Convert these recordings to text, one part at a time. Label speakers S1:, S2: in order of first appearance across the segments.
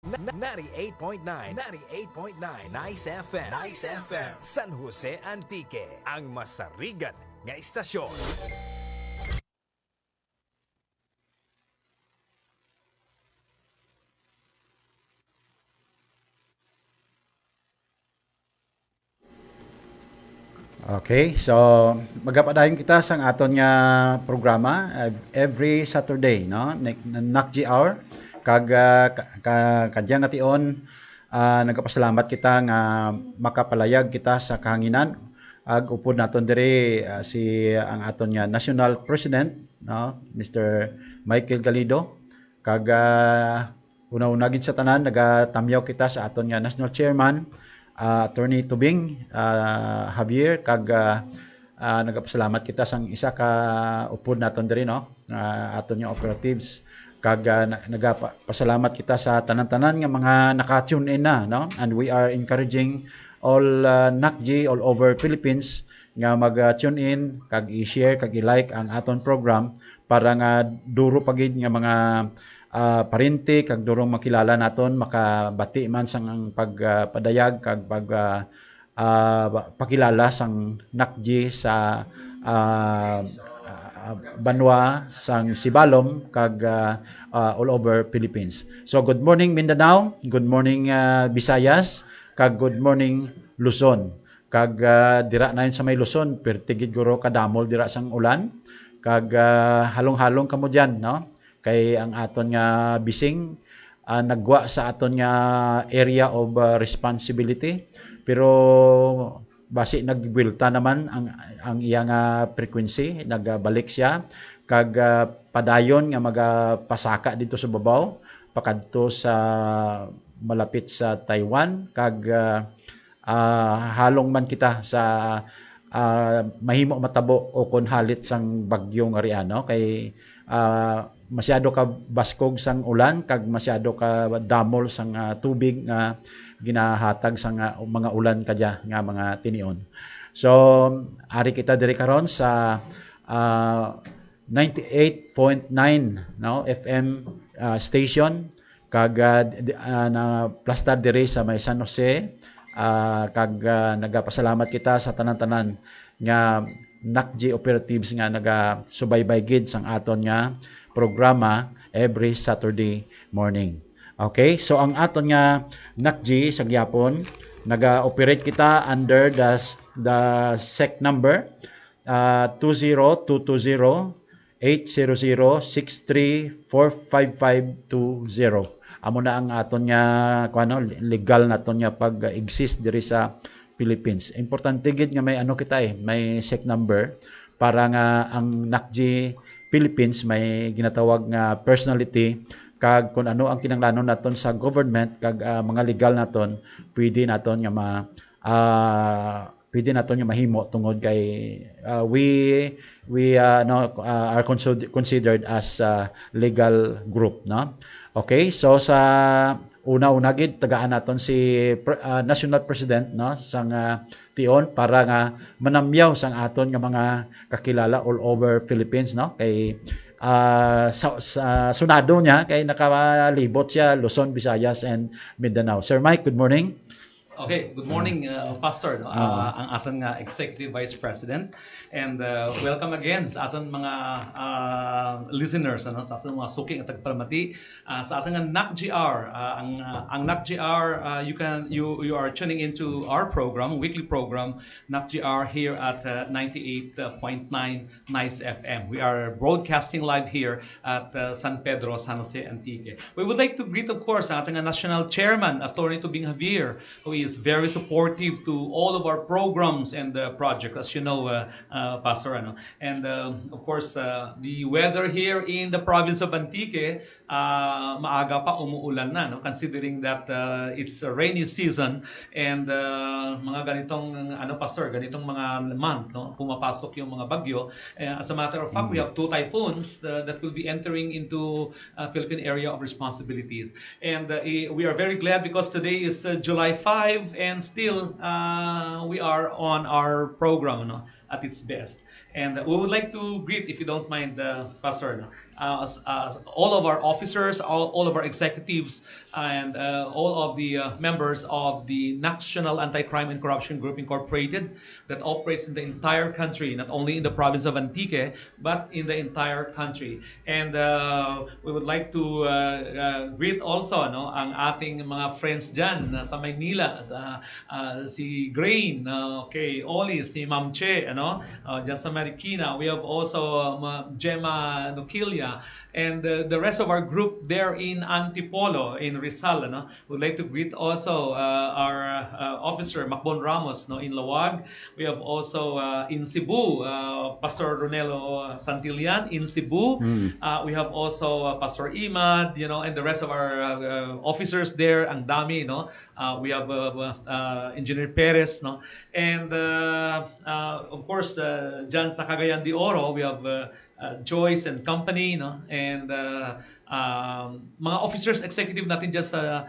S1: 98.9 Nice FM. Nice FM. San Jose Antique. Ang masarigan nga istasyon.
S2: Okay, so magapadayon kita sang aton nga programa every Saturday, no? NACG hour kag kadyang ation nagapasalamat kita nga makapalayag kita sa kahanginan ag upod naton diri si ang aton nga National President, no? Mr. Michael Galido kag una-una gid sa tanan nagatamyaw kita sa aton nga National Chairman Attorney Tubing Javier kag nagapasalamat kita sang isa ka upod naton diri, no, aton nga operatives kag nagapasalamat kita sa tanan-tanan nga mga naka-tune in na, no, and we are encouraging all NACG all over Philippines nga mag-tune in kag i-share kag i-like ang aton program para nga duro pagid nga mga parinti kag durong makilala naton makabati man sang pagpadayag kag pakilala sang NACG sa banwa sang Sibalom kag all over Philippines. So good morning Mindanao, good morning Visayas, kag good morning Luzon. Kag dira na sa may Luzon pertigid guro kadamol dira sang ulan kag halong-halong kamo diyan, no? Kay ang aton nga bising nagwa sa aton nga area of responsibility pero basi nagbwelta naman ang iya nga frequency, nagbalik siya kag padayon nga magapasaka dito sa babaw pakadto sa malapit sa Taiwan kag halong man kita sa mahimo matabo o kon halit sang bagyo nga riano kay masyado ka baskog sang ulan kag masyado ka damol sang tubig nga ginahatag sang mga ulan kadya nga mga tinion. So ari kita diri karon sa 98.9, no, FM station kag na plaster diri sa may San Jose kag nagapasalamat kita sa tanan-tanan nga NACG operatives nga nagasubaybay gid sang aton nga programa every Saturday morning. Okay, so ang aton nga NACG sa gyapon naga-operate kita under the SEC number 20220-800-6345520. Amo na ang aton nga kuno legal naton nga pag-exist diri sa Philippines. Importante gid nga may kita may SEC number para nga ang NACG Philippines may ginatawag nga personality kag kung ano ang kinahanglanon naton sa government kag mga legal naton pwede naton nga pwede naton nga mahimo tungod kay we are considered as legal group, no. Okay, so sa una-una gid tagaan naton si National President, no, sang tion para nga manamyaw sang aton nga mga kakilala all over Philippines, no, kay sa sunado niya kay nakalibot siya Luzon, Visayas and Mindanao. Sir Mike, good morning.
S3: Okay, good morning, Pastor, no? Ang aton nga Executive Vice President, and welcome again sa aton mga listeners, ano, sa aton mga suking at tagpalamati sa aton nga NACGR. Ang NACGR, you are tuning into our program, weekly program, NACGR here at 98.9 Nice FM. We are broadcasting live here at San Pedro, San Jose Antique. We would like to greet, of course, ang ating National Chairman, Attorney Tubing Javier, who is very supportive to all of our programs and projects, as you know, Pastor. Ano. And of course, the weather here in the province of Antique, maaga pa umuulan na, no? Considering that it's a rainy season and mga ganitong Pastor, ganitong mga month, no, pumapasok yung mga bagyo. As a matter of fact, we have 2 typhoons that will be entering into Philippine area of responsibilities. And we are very glad because today is July 5 and still we are on our program, no, at its best. And we would like to greet, if you don't mind, Pastor, no, all of our officers, all of our executives, and all of the members of the National Anti-Crime and Corruption Group Incorporated that operates in the entire country, not only in the province of Antique, but in the entire country. And we would like to greet also ang ating mga friends dyan sa Maynila, si Grain, okay, Oli, si Ma'am Che, dyan sa Marikina. We have also Gemma Noquilia, and the rest of our group there in Antipolo, in Rizal. We'd like to greet also our officer, Macbon Ramos, in Lawag. We have also in Cebu, Pastor Ronelo Santillan in Cebu. We have also Pastor Imad, and the rest of our officers there, ang dami, we have Engineer Perez, and of course, dyan sa Cagayan de Oro, we have Joyce and Company, and mga officers executive natin dyan sa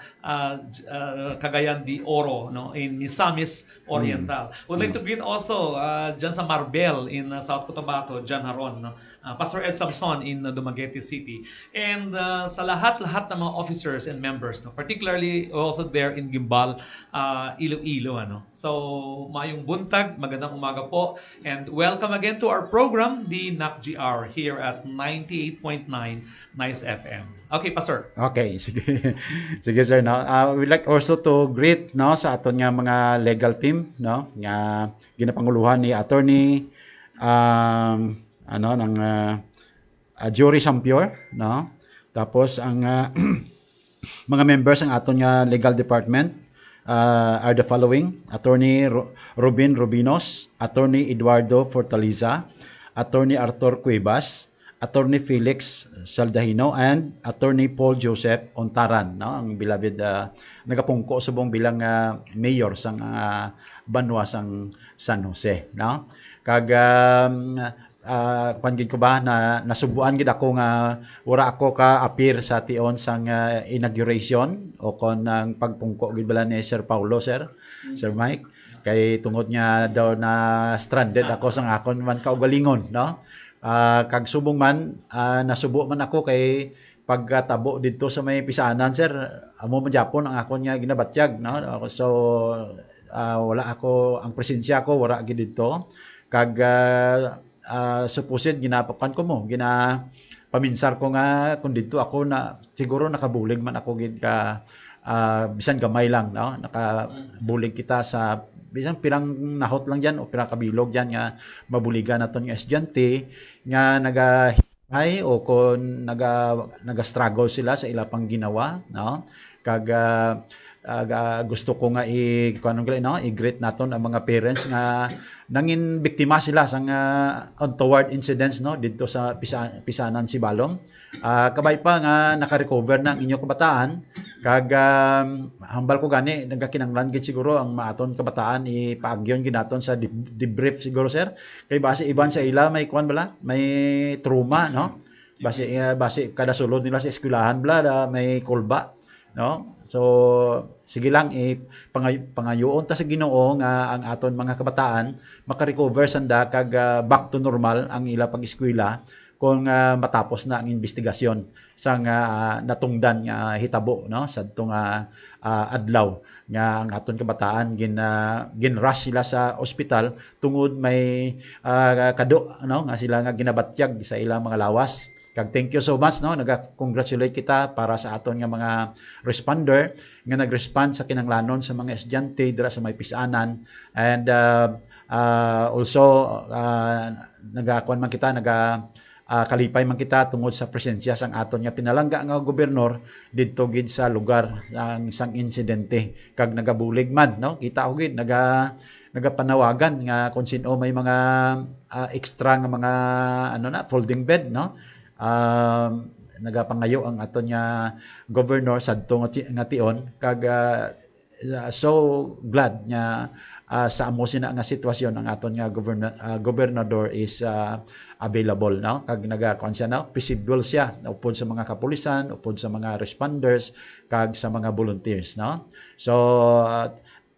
S3: Cagayan de Oro, in Misamis Oriental. Would like to greet also dyan sa Marbel in South Cotabato, Jan Haron, Pastor Ed Samson in Dumaguete City, and sa lahat-lahat ng mga officers and members, particularly also there in Gimbal, Iloilo. So, mayong buntag, magandang umaga po, and welcome again to our program, the NACGR, here at 98.9 Nice FM. Okay, Pastor.
S2: Okay, sige. Sige sir, we'd like also to greet sa aton nga mga legal team, nga ginapanguluhan ni attorney ng Jury Sampior, tapos ang mga members ng aton nga legal department are the following: Attorney Robin Rubinos, Attorney Eduardo Fortaliza, Attorney Arthur Cuevas, Attorney Felix Saldahino, and Attorney Paul Joseph Ontaran, ang beloved nagapungko subong bilang mayor sang banwa sang San Jose, kag panggid ko ba na nasubuan gid ako nga wala ako ka appear sa tion sang inauguration o kon ang pagpungko gid bala ni Sir Paulo, Sir Mike, kay tungod niya daw na stranded ako sang akon man kaugalingon, kag subong man nasubo man ako kay pagkatabo dito sa may pisanan, Sir, amo man Japon ang akon nga ginabatyag, so wala ako, ang presensya ko wala gid dito, kag supposed ginapakan ko mo paminsar ko nga kung dito ako na siguro nakabulig man ako gid ka bisan gamay lang, nakabulig kita sa bisan pirang nahot lang dyan o pirang kabilog dyan nga mabuligan naton nga estudyante nga nagahihay o kung naga-struggle sila sa ila pang ginawa, kag gusto ko nga i-greet naton ang mga parents nga nangin biktima sila sa untoward incidents dito sa Pisanan Sibalom. Kabay pa nga naka-recover na ang inyong kabataan, kag hambal ko gani nagakinanglan gid siguro ang maaton kabataan ipaagyon gid naton sa debrief siguro, Sir, kay base iban sa ila may may trauma, base kada sulod nila sa eskwelahan may kulba, so sige lang pangayoon ta sa Ginoo nga ang aton mga kabataan maka-recover sanda kag back to normal ang ila pag-eskwela kung matapos na ang investigasyon sa natungdan nga hitabo sadtong adlaw nga ang aton kabataan ginrush sila sa ospital tungod may kado nga sila nga ginabatyag sa ilang mga lawas. Kag thank you so much, naga-congratulate kita para sa aton nga mga responder nga nag-respond sa kinanglanon sa mga estudyante dira sa may Pisanan, and also nagakuan man kita kalipay man kita tungod sa presensya sang aton nga pinalangga nga gobernador didto gid sa lugar ang sang insidente, kag nagabulig man, kita og gid nagapanawagan nga kung sino may mga extra nga mga folding bed, nagapangayo ang aton nga governor sadto nga tion, kag so glad nga sa amo sina nga sitwasyon ang aton nga gobernador is available, kag nagakuan siya, visible siya upod sa mga kapulisan, upod sa mga responders, kag sa mga volunteers, so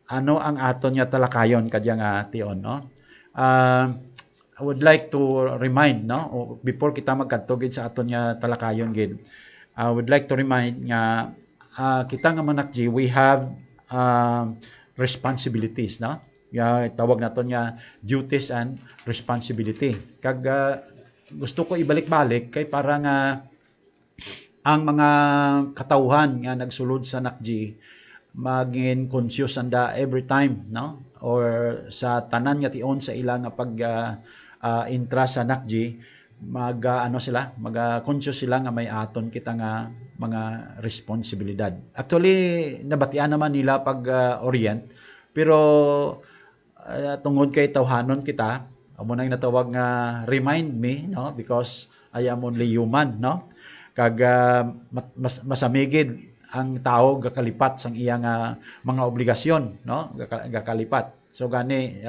S2: ano ang aton nga talakayon kadya nga tion, I would like to remind, no, before kita magkadto gid sa aton nga talakayon gid, I would like to remind nga kita nga manakji, we have responsibilities, no? Tawag naton nga duties and responsibility. Kag gusto ko ibalik-balik kay para nga ang mga katawhan nga nagsulod sa nakji maging conscious anda every time, no, or sa tanan nga tion sa ilang pag intra sa nakji, conscious sila nga may aton kita nga mga responsibilidad. Actually nabatian naman nila pag orient, pero tungod kay tawhanon kita, amo nang natawag nga remind me, no, because I am only human, no. Kag masamigid ang tao gakalipat sang iyang mga obligasyon, no, gakalipat. So gani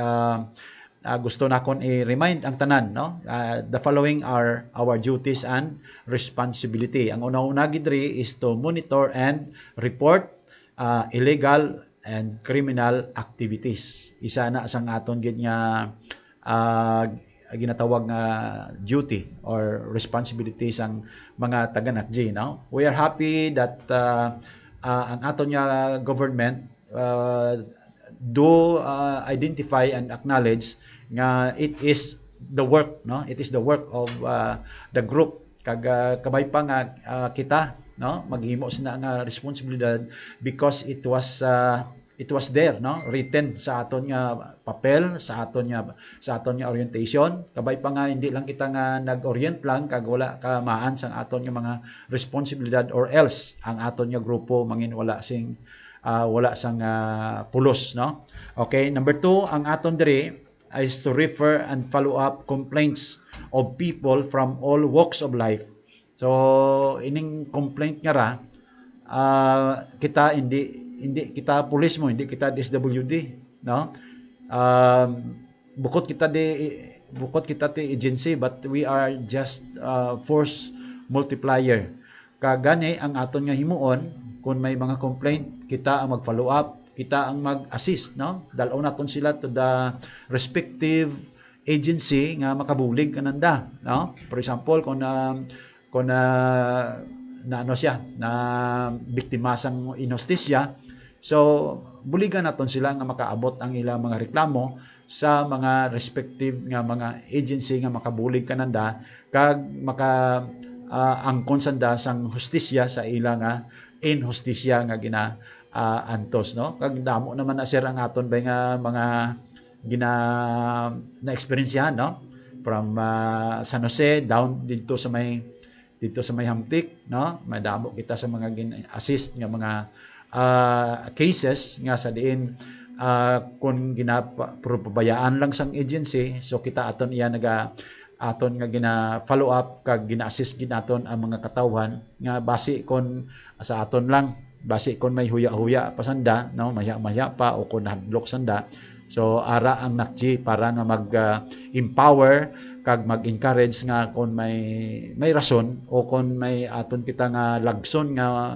S2: gusto na kon i-remind ang tanan, no, the following are our duties and responsibility. Ang una-una gid diri is to monitor and report illegal and criminal activities. Isa na sang aton gid nga ginatawag nga duty or responsibilities ang mga taga-nakji, no? We are happy that ang aton nga government do identify and acknowledge nga it is the work, no? It is the work of the group. Kag kabay pa nga kita, no, maghimo sina nga responsibilidad because it was there, no, written sa aton nga papel, sa aton nga orientation. Kabay pa nga hindi lang kita nga nag-orient lang kag wala ka maan sang aton nga mga responsibilidad, or else ang aton nga grupo mangin wala sang pulos, no. Okay, number 2, ang aton diri is to refer and follow up complaints of people from all walks of life. So ining complaint nga ra, kita hindi kita pulis mo, hindi kita DSWD, no. Bukod kita ti agency, but we are just force multiplier. Kagani ang aton nga himuon, kung may mga complaint, kita ang mag-follow up, kita ang mag-assist, no. Dalon naton sila to the respective agency nga makabulig kananda, no. For example, kung ano siya, na biktima sang injustisya, so buligan naton sila nga makaabot ang ilang mga reklamo sa mga respective nga mga agency nga makabulig kananda kag angkon sanda sang hustisya sa ilang nga inhustisya nga antos, no. Kag damo naman na sir ang aton bay nga mga na experiencehan, no, from San Jose down dito sa may Hamtik, no. Madamo kita sa mga assist nga mga cases nga sa diin kung ginapabayaan lang sang agency, so kita aton iya aton nga gina-follow up kag gina-assist ginaton ang mga katawhan nga base kon sa aton lang, base kon may huya-huya pa sanda, no, maya-maya pa o kon hadlok sanda. So ara ang nakji para nga mag-empower kag mag-encourage nga kung may rason o kung may aton kita nga lagson nga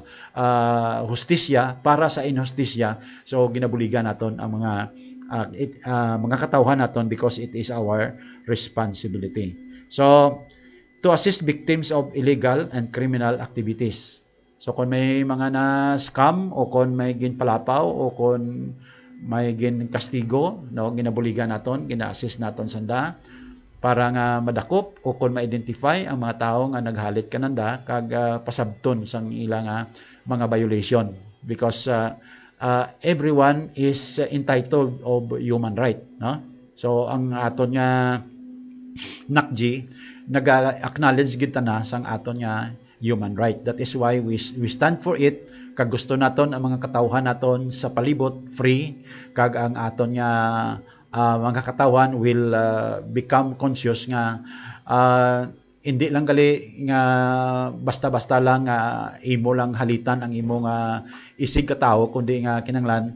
S2: hustisya para sa inhustisya, so ginabuligan naton ang mga katawhan naton because it is our responsibility. So to assist victims of illegal and criminal activities. So kung may mga na-scam o kung may ginpalapaw o kung may kastigo, no, ginabuligan naton, gina-assist naton sanda para nga madakop o kung ma-identify ang mga tao nga naghalit kananda kag pasabton sang ilang mga violation, because everyone is entitled of human right, no. So ang aton nga nakji nag-acknowledge gid na sang aton nga human right. That is why we stand for it. Kag gusto naton ang mga katawhan naton sa palibot free, kag ang aton nga mga katawhan will become conscious nga hindi lang gali nga basta-basta lang imo lang halitan ang imo nga isig ka tawo, kundi nga kinanglan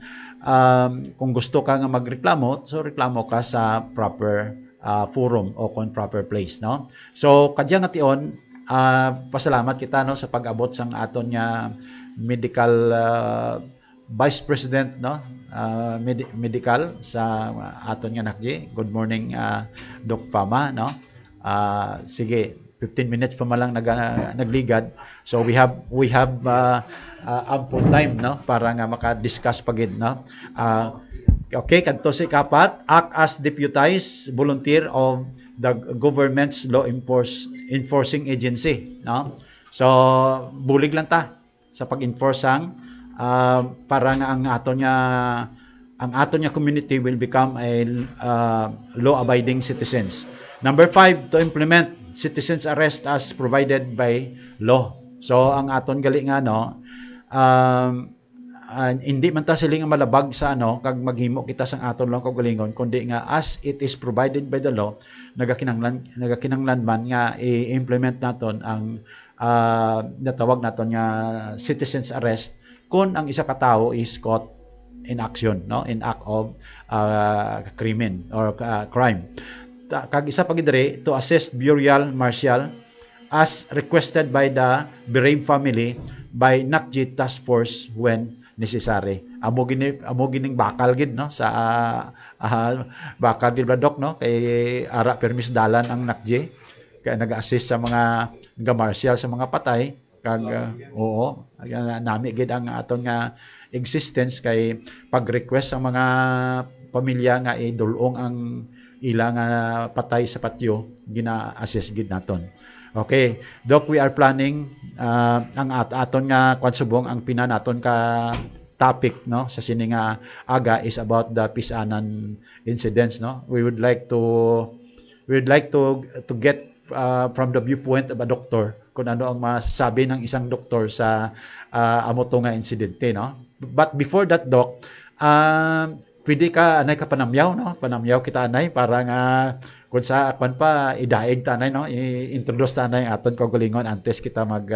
S2: kung gusto ka nga magreklamo, so reklamo ka sa proper forum o kon proper place, no. So kadya nga tion, pasalamat kita, no, sa pag-abot sang aton nga medical vice president, no, medical sa aton nga nakji. Good morning Doc Pama, no? Sige, 15 minutes pa malang nagligad. So we have ample time, no, para nga maka-discuss pagid, no. Okay, kadto si kapat, act as deputized volunteer of the government's law enforcing agency, no. So bulig lang ta sa pag-enforce para nga ang aton nga community will become a law-abiding citizens. Number 5, to implement citizens arrest as provided by law. So ang aton gali nga, no, hindi man ta siling malabag sa kag maghimo kita sang aton lang kaugalingon, kundi nga as it is provided by the law, nagakinanglan man nga i-implement naton ang natawag naton nga citizens arrest kung ang isa ka tawo is caught in action, no, in act of crime or crime. Kag isa pa gid diri, to assist burial martial as requested by the bereaved family by NACG task force when necessary. Amo gining bakal gid, no, sa bakal gid ba, Doc, no, kay ara permis dalan ang NACG kay nag-assist sa mga martial sa mga patay kag oo nami gid ang aton nga existence kay pag-request ang mga pamilya nga idulong ang ilang patay sa patio, gina-assist gid naton. Okay, Doc, we are planning ang aton nga kwansubong ang pinanaton ka topic, no, sa sini nga aga is about the Pisanan incidents, no. We would like to get from the viewpoint of a doctor kung ano ang masasabi ng isang doktor sa amo to nga insidente, no. But before that, Doc, pwede ka anay ka panamyaw, no, panamyaw kita anay para nga kung sa kwan pa idaig tanay, no, i-introduce tanay aton kaugalingon antes kita mag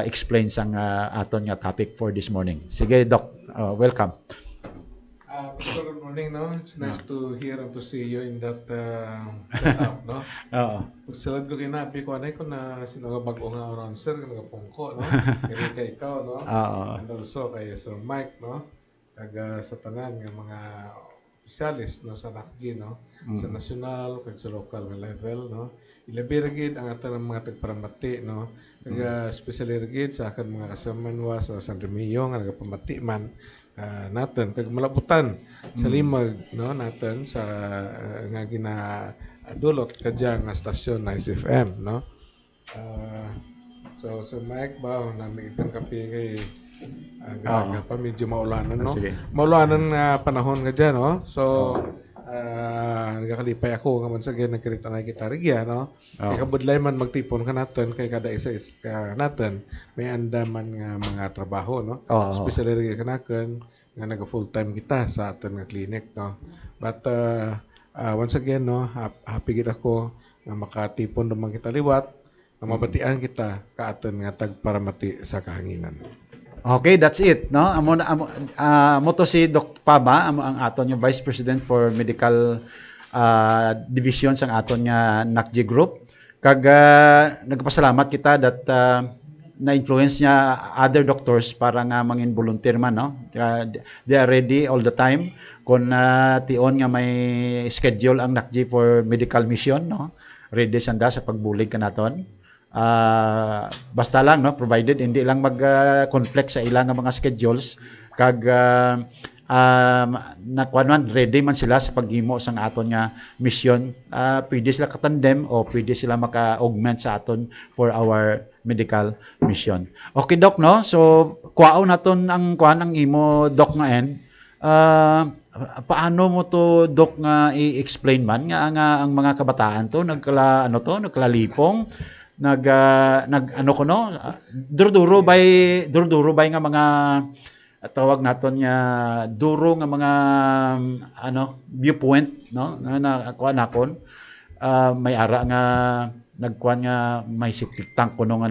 S2: explain sang aton nga topic for this morning. Sige, Doc, welcome.
S4: Good morning, no? It's nice to hear and to see you in that setup, no?
S2: Oo.
S4: Pagsalad ko kinabi ko, anay ko na sino nga bago nga announcer, nga pungko, no? Kaya ka ikaw, no?
S2: Oo.
S4: And also kay Sir Mike, no? Kag sa tanan nga mga opisyalis, no, sa NACG, no? Sa national, kag sa local nga level, no? Ilabi gid ang aton mga tagparamati, no? Kag especially gid sa akan mga kasamanwa sa San Remilio nga nagapamati man natin kag malabutan sa limag, no, natin sa nga ginadulot kadya nga stasyon na SFM, no. So Mike ba nami itong kape kay aga pa medyo maulanan, no. Maulanan nga panahon nga dyan, no. So nagakalipay ako nga man sa gyan nagkirita na gitarigya, no. Kay kabudlay man magtipon ka natin kay kada isa ka natin may andaman nga mga trabaho, no. Especially rin kanakan nga naga full time kita sa aton nga clinic, no. But once again, no, happy gid ako nga makatipon naman kita liwat nga mabatian kita ka aton nga tagparamati sa kahanginan.
S2: Okay, that's it, no. Amo to si Doc Pama, ang aton yung Vice President for Medical Division sang aton nga NACG Group. Kag nagpasalamat kita that na-influence niya other doctors para nga mangin volunteer man, no. They are ready all the time kung tion nga may schedule ang NACG for medical mission, no. Ready sanda sa pagbulig kanaton. Basta lang, no, provided hindi lang mag-conflict sa ilang mga schedules kag ready man sila sa paghimo sang aton nga mission. Pwede sila katandem o pwede sila maka-augment sa aton for our medical mission. Okay, Doc, no, so kuaon naton ang ang imo, Doc, nga end. Paano mo to, Doc, nga i-explain man nga ang mga kabataan to nagkalalipong duro-duro bay nga mga tawag naton nga duro nga mga viewpoint, no, na kuan nakon may ara nga nagkuan nga may septic tank kuno nga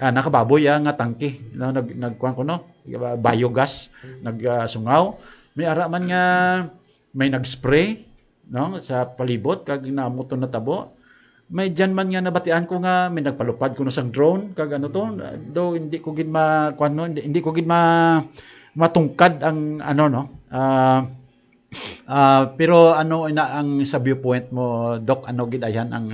S2: nakababoy nga tangke, no, nagkuan kuno biogas nagsungaw, may ara man nga may nagspray, no, sa palibot kag namuton na tabo. May dyan man nga nabatian ko nga may nagpalupad kuno sang drone kag do hindi ko gid ma kuan, no, hindi ko gid matungkad ang ano no. Pero ano ina ang sa viewpoint mo, Doc, ano gid ayan ang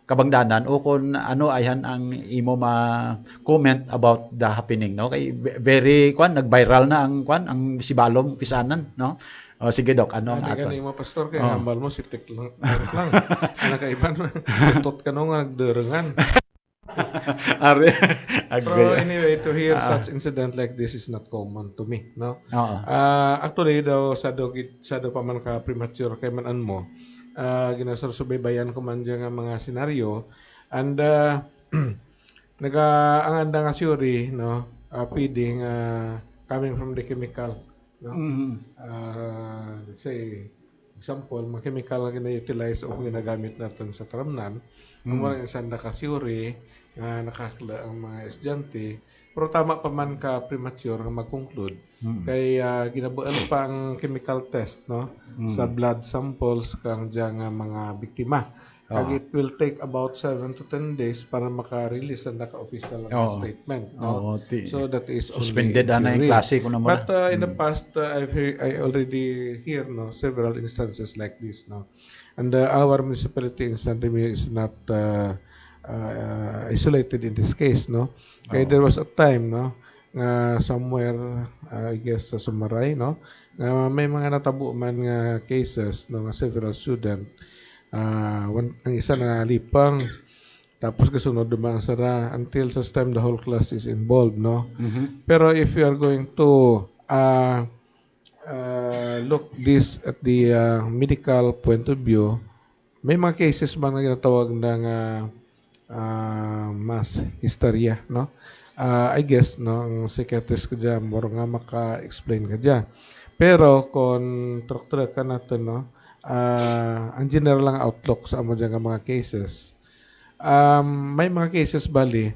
S2: kabangdanan o kung ano ayan ang imo ma-comment about the happening, no? Kay very nag-viral na ang ang Sibalom pisanan, no? O sige, Doc, ano ang aton?
S4: Gani mo pastor kay hambal mo siptik lang. Ana kay iban tutot ka no nga nagderengan. Pero anyway, to hear such incident like this is not common to me, no? Actually daw sa do pa man ka premature kay man mo. Ginasubaybayan ko man dyan nga mga senaryo and ang anda nga theory, no, feeding coming from the chemical, no. Let's say example, mga chemical na gina-utilize o ginagamit natin sa taramnan, mga isang naka-theory nga nakakla ang mga estudyante, pero tama pa man ka premature nga mag-conclude kay ginabuan pa ang chemical test, no, sa blood samples kang dyan nga mga biktima. Kag it will take about 7 to 10 days para maka-release ang naka-official statement, no. So that is
S2: suspended na yung klase ko na muna.
S4: But in the past I already hear, no, several instances like this, no. And our municipality in San Remo is not isolated in this case, no. Kaya there was a time, no, somewhere I guess sa Sumaray, no, may mga natabo man nga cases, no, nga several student ang isa na lipang tapos kasunod dumang sara until sa time the whole class is involved, no. Pero if you are going to look this at the medical point of view, may mga cases man nga ginatawag ng mass hysteria, no. I guess, no, ang psychiatrist ko dyan, more nga maka-explain ka dyan. Pero kung traktura ka natin, no, ang general lang outlook sa amo dyan mga cases, may mga cases bali,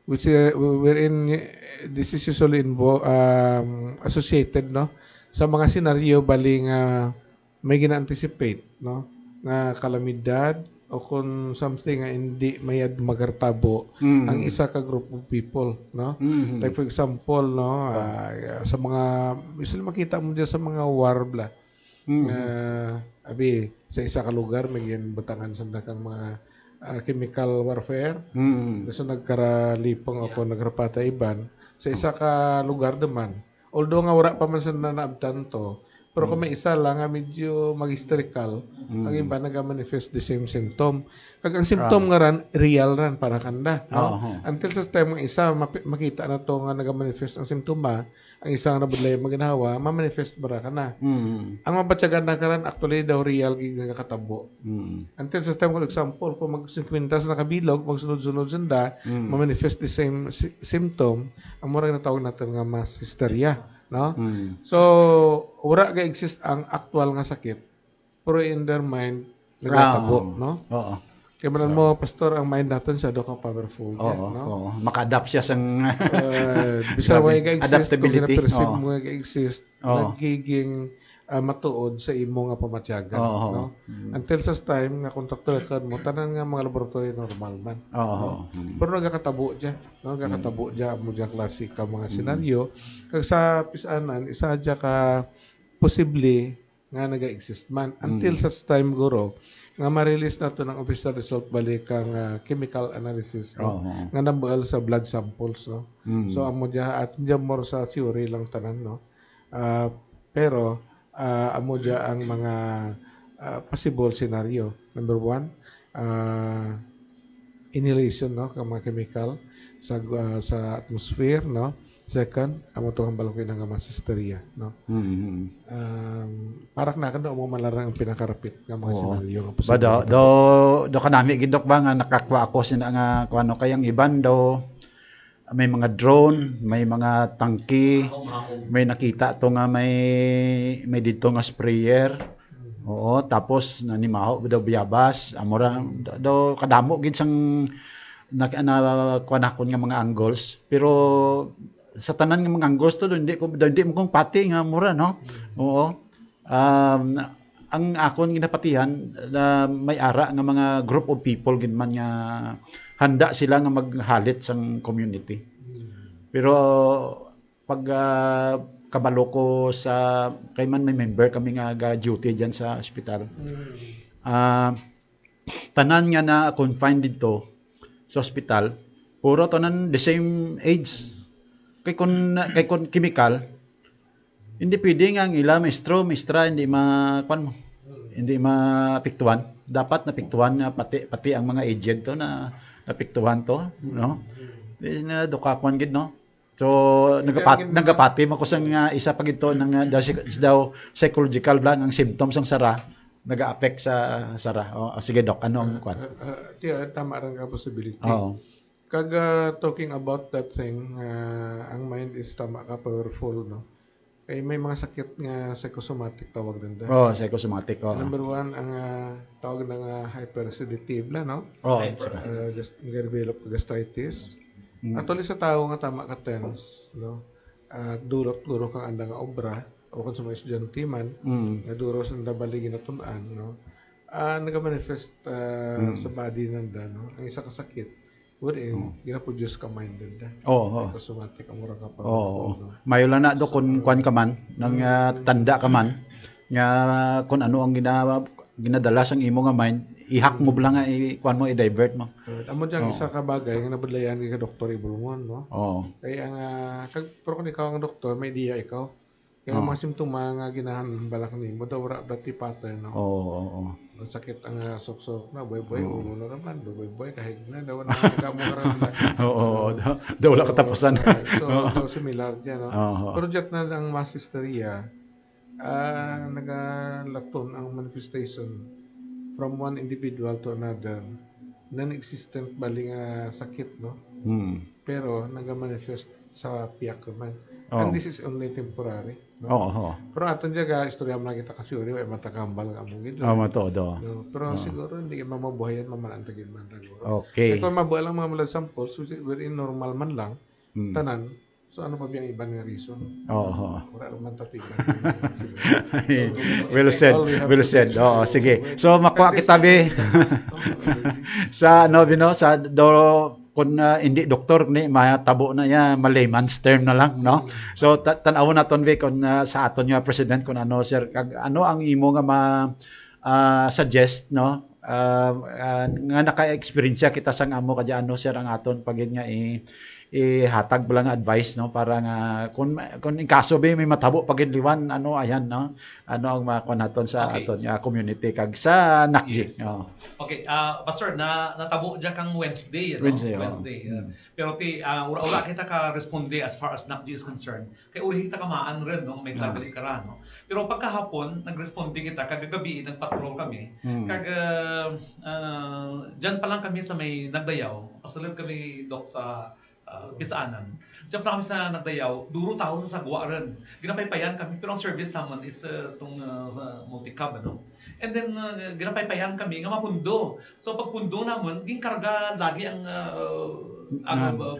S4: which wherein this is usually associated, no, sa mga senaryo bali nga may gina-anticipate, no, nga kalamidad, o kung something nga hindi mayad magartabo ang isa ka group of people, no. Like for example, no, sa mga usually makita mo diyan sa mga war bla, abi sa isa ka lugar may butangan sa kang mga chemical warfare, so nagkaralipong ako nagrapata iban sa isa ka lugar naman, although nga wala pa man sa nanaabtan to. Pero kung may isa lang nga medyo mag-hysterical, ang iba nag-manifest the same symptom. Kag ang symptom nga ran, real ran para kanda. No? Until sa time ng isa, makita na to nga nag-manifest ang symptoma, ang isang nabudlay maginawa, ma-manifest bara ka na. Ang mabatyagan na ka ran, actually daw real gig nga katabo. Until sa time, for example, kung mag-50 na kabilog, magsunod-sunod sunda, ma-manifest the same symptom, ang mura na tawag natin nga mass hysteria. No? So, wala ga exist ang actual nga sakit, pero in their mind nagatago, no? Kaya man mo, pastor, ang mind natin siya ka powerful. No?
S2: Maka-adapt siya sang
S4: bisa mo ga-exist, kung gina-perceive mo ga-exist, nagiging matuod sa imo nga pamatyagan. No? Until sa time nga kontakto ka mo, tanan nga mga laboratory normal man. No? Pero nagkakatabo dyan. No? Nagkakatabo dyan mo dyan klase ka mga senaryo. Kag sa pisanan, isa dyan ka posible nga naga-exist man. Until such time, guro, nga ma-release na to ng official result balik ang chemical analysis, no? Nga nabual sa blood samples, no? So amo dia at dia more sa theory lang tanan, no. Pero amo dia ang mga possible scenario. Number 1, inhalation, no, ng mga chemical sa atmosphere, no. Second, amo to ang balong nga mass hysteria, no. Parak na kan mo malarang ang pinakarapit nga mga senaryo nga
S2: posible. Do kanami gidok ba nga nakakwa ako sina nga kuno kayang iban daw may mga drone, may mga tangki, may nakita to nga may dito nga sprayer. Oo, tapos nanimaho daw biyabas, amora daw kadamo gid sang kuanakon nga mga angles, pero sa tanan nga mga angles to hindi mo kong pati nga mura, no. Oo. Ang akon ginapatihan na may ara nga mga group of people gid man nga handa sila nga maghalit sang community. Pero pag kabalo ko sa kay man may member kami nga ga duty diyan sa ospital. Tanan nga na confined dito sa ospital, puro tanan the same age. Kay kun chemical, hindi pwede nga ang ila maestra hindi mo. Hindi mapiktuan. Dapat napiktuan na pati ang mga agent to na napiktuan to, no? Di na dukakwan gid, no? So nagapati mo ko sang isa pa gito ng daw psychological lang ang symptoms ang sara nag-affect sa sara. Sige doc, ano ang kwan?
S4: Tama rin ka possibility.
S2: Oo.
S4: Kag talking about that thing, ang mind is tama ka powerful, no? Kaya may mga sakit nga psychosomatic tawag din da.
S2: Psychosomatic.
S4: Number one, ang tawag ng hypersedative la, no? Just develop gastritis. Actually sa tao nga tama ka tense, no? Duro kang anda nga obra o kung sa mga estudyante man, na duro sa nabaligin na tunan, no? Nag-manifest sa body nanda, no? Ang isa ka sakit, gina-produce ka mind nanda. Psychosomatic ang mura ka pa.
S2: No? Mayo lang na do kung kwan ka man, nang tanda ka man, nga kung ano ang ginadala sang imo nga mind, i-hack mo lang nga, kwan mo, i-divert mo.
S4: Amo dyan, isa ka bagay, nga nabadlayan ka Dr. Ibulungon, no? Kaya pero kung ikaw ang doktor, may idea ikaw. Kaya mga simptoma nga ginahan balak ni mo, daw dati pattern, no? Ang sakit ang sok-sok na, boy, ulo na naman, boy, kahig na, daw na nagkamukaran na.
S2: Daw wala katapusan.
S4: So, similar dyan, no? Pero dyan na ang mass hysteria, nagalaton ang manifestation from one individual to another, non-existent bali nga sakit, no? Pero nag-manifest sa piyak naman. And this is only temporary, no? Pero aton dyan istorya mo na kita kasi uri, matakambal ka mo gito.
S2: Matodo.
S4: No? Pero siguro hindi ka mamabuhayan, mamanantagin man.
S2: Okay.
S4: Kung mabuhay lang mga blood samples, wherein normal man lang, tanan, so ano pa biyang ibang reason? Wala naman tatigan.
S2: Well said. Sige. So makuha kita be sa sa kung hindi doktor ni matabo na ya malayman's term na lang, no? So tan-aw na ton be kung sa aton nga president kung ano sir ano ang imo nga suggest, no? Nga naka-experience kita sang amo kadya ano sir ang aton pagin nga ihatag lang advice, no, para nga kung in kaso ba may matabo pagin liwan ano ayan, no, ano ang makuha naton sa aton community kag sa NACG.
S3: Okay, Pastor, natabo dyan kang Wednesday, no? Wednesday. Pero wala kita ka responde as far as NACG is concerned. Kaya uli kita kamaan rin, no? May tagali ka rin, no? Pero pagkahapon, nag-responde kita, kagagabi, nag-patrol kami. Dyan pa lang kami sa may Nagdayaw. Pasalad kami, Doc, sa Pisaanan. Diyan pa kami sa Nagdayaw, duro tao sa sagwa rin. Ginapaypayan kami, pero ang service naman is itong multi-cab, ano? And then, ginapaypayan kami nga mapundo. So, pag pundo naman, ginkarga lagi ang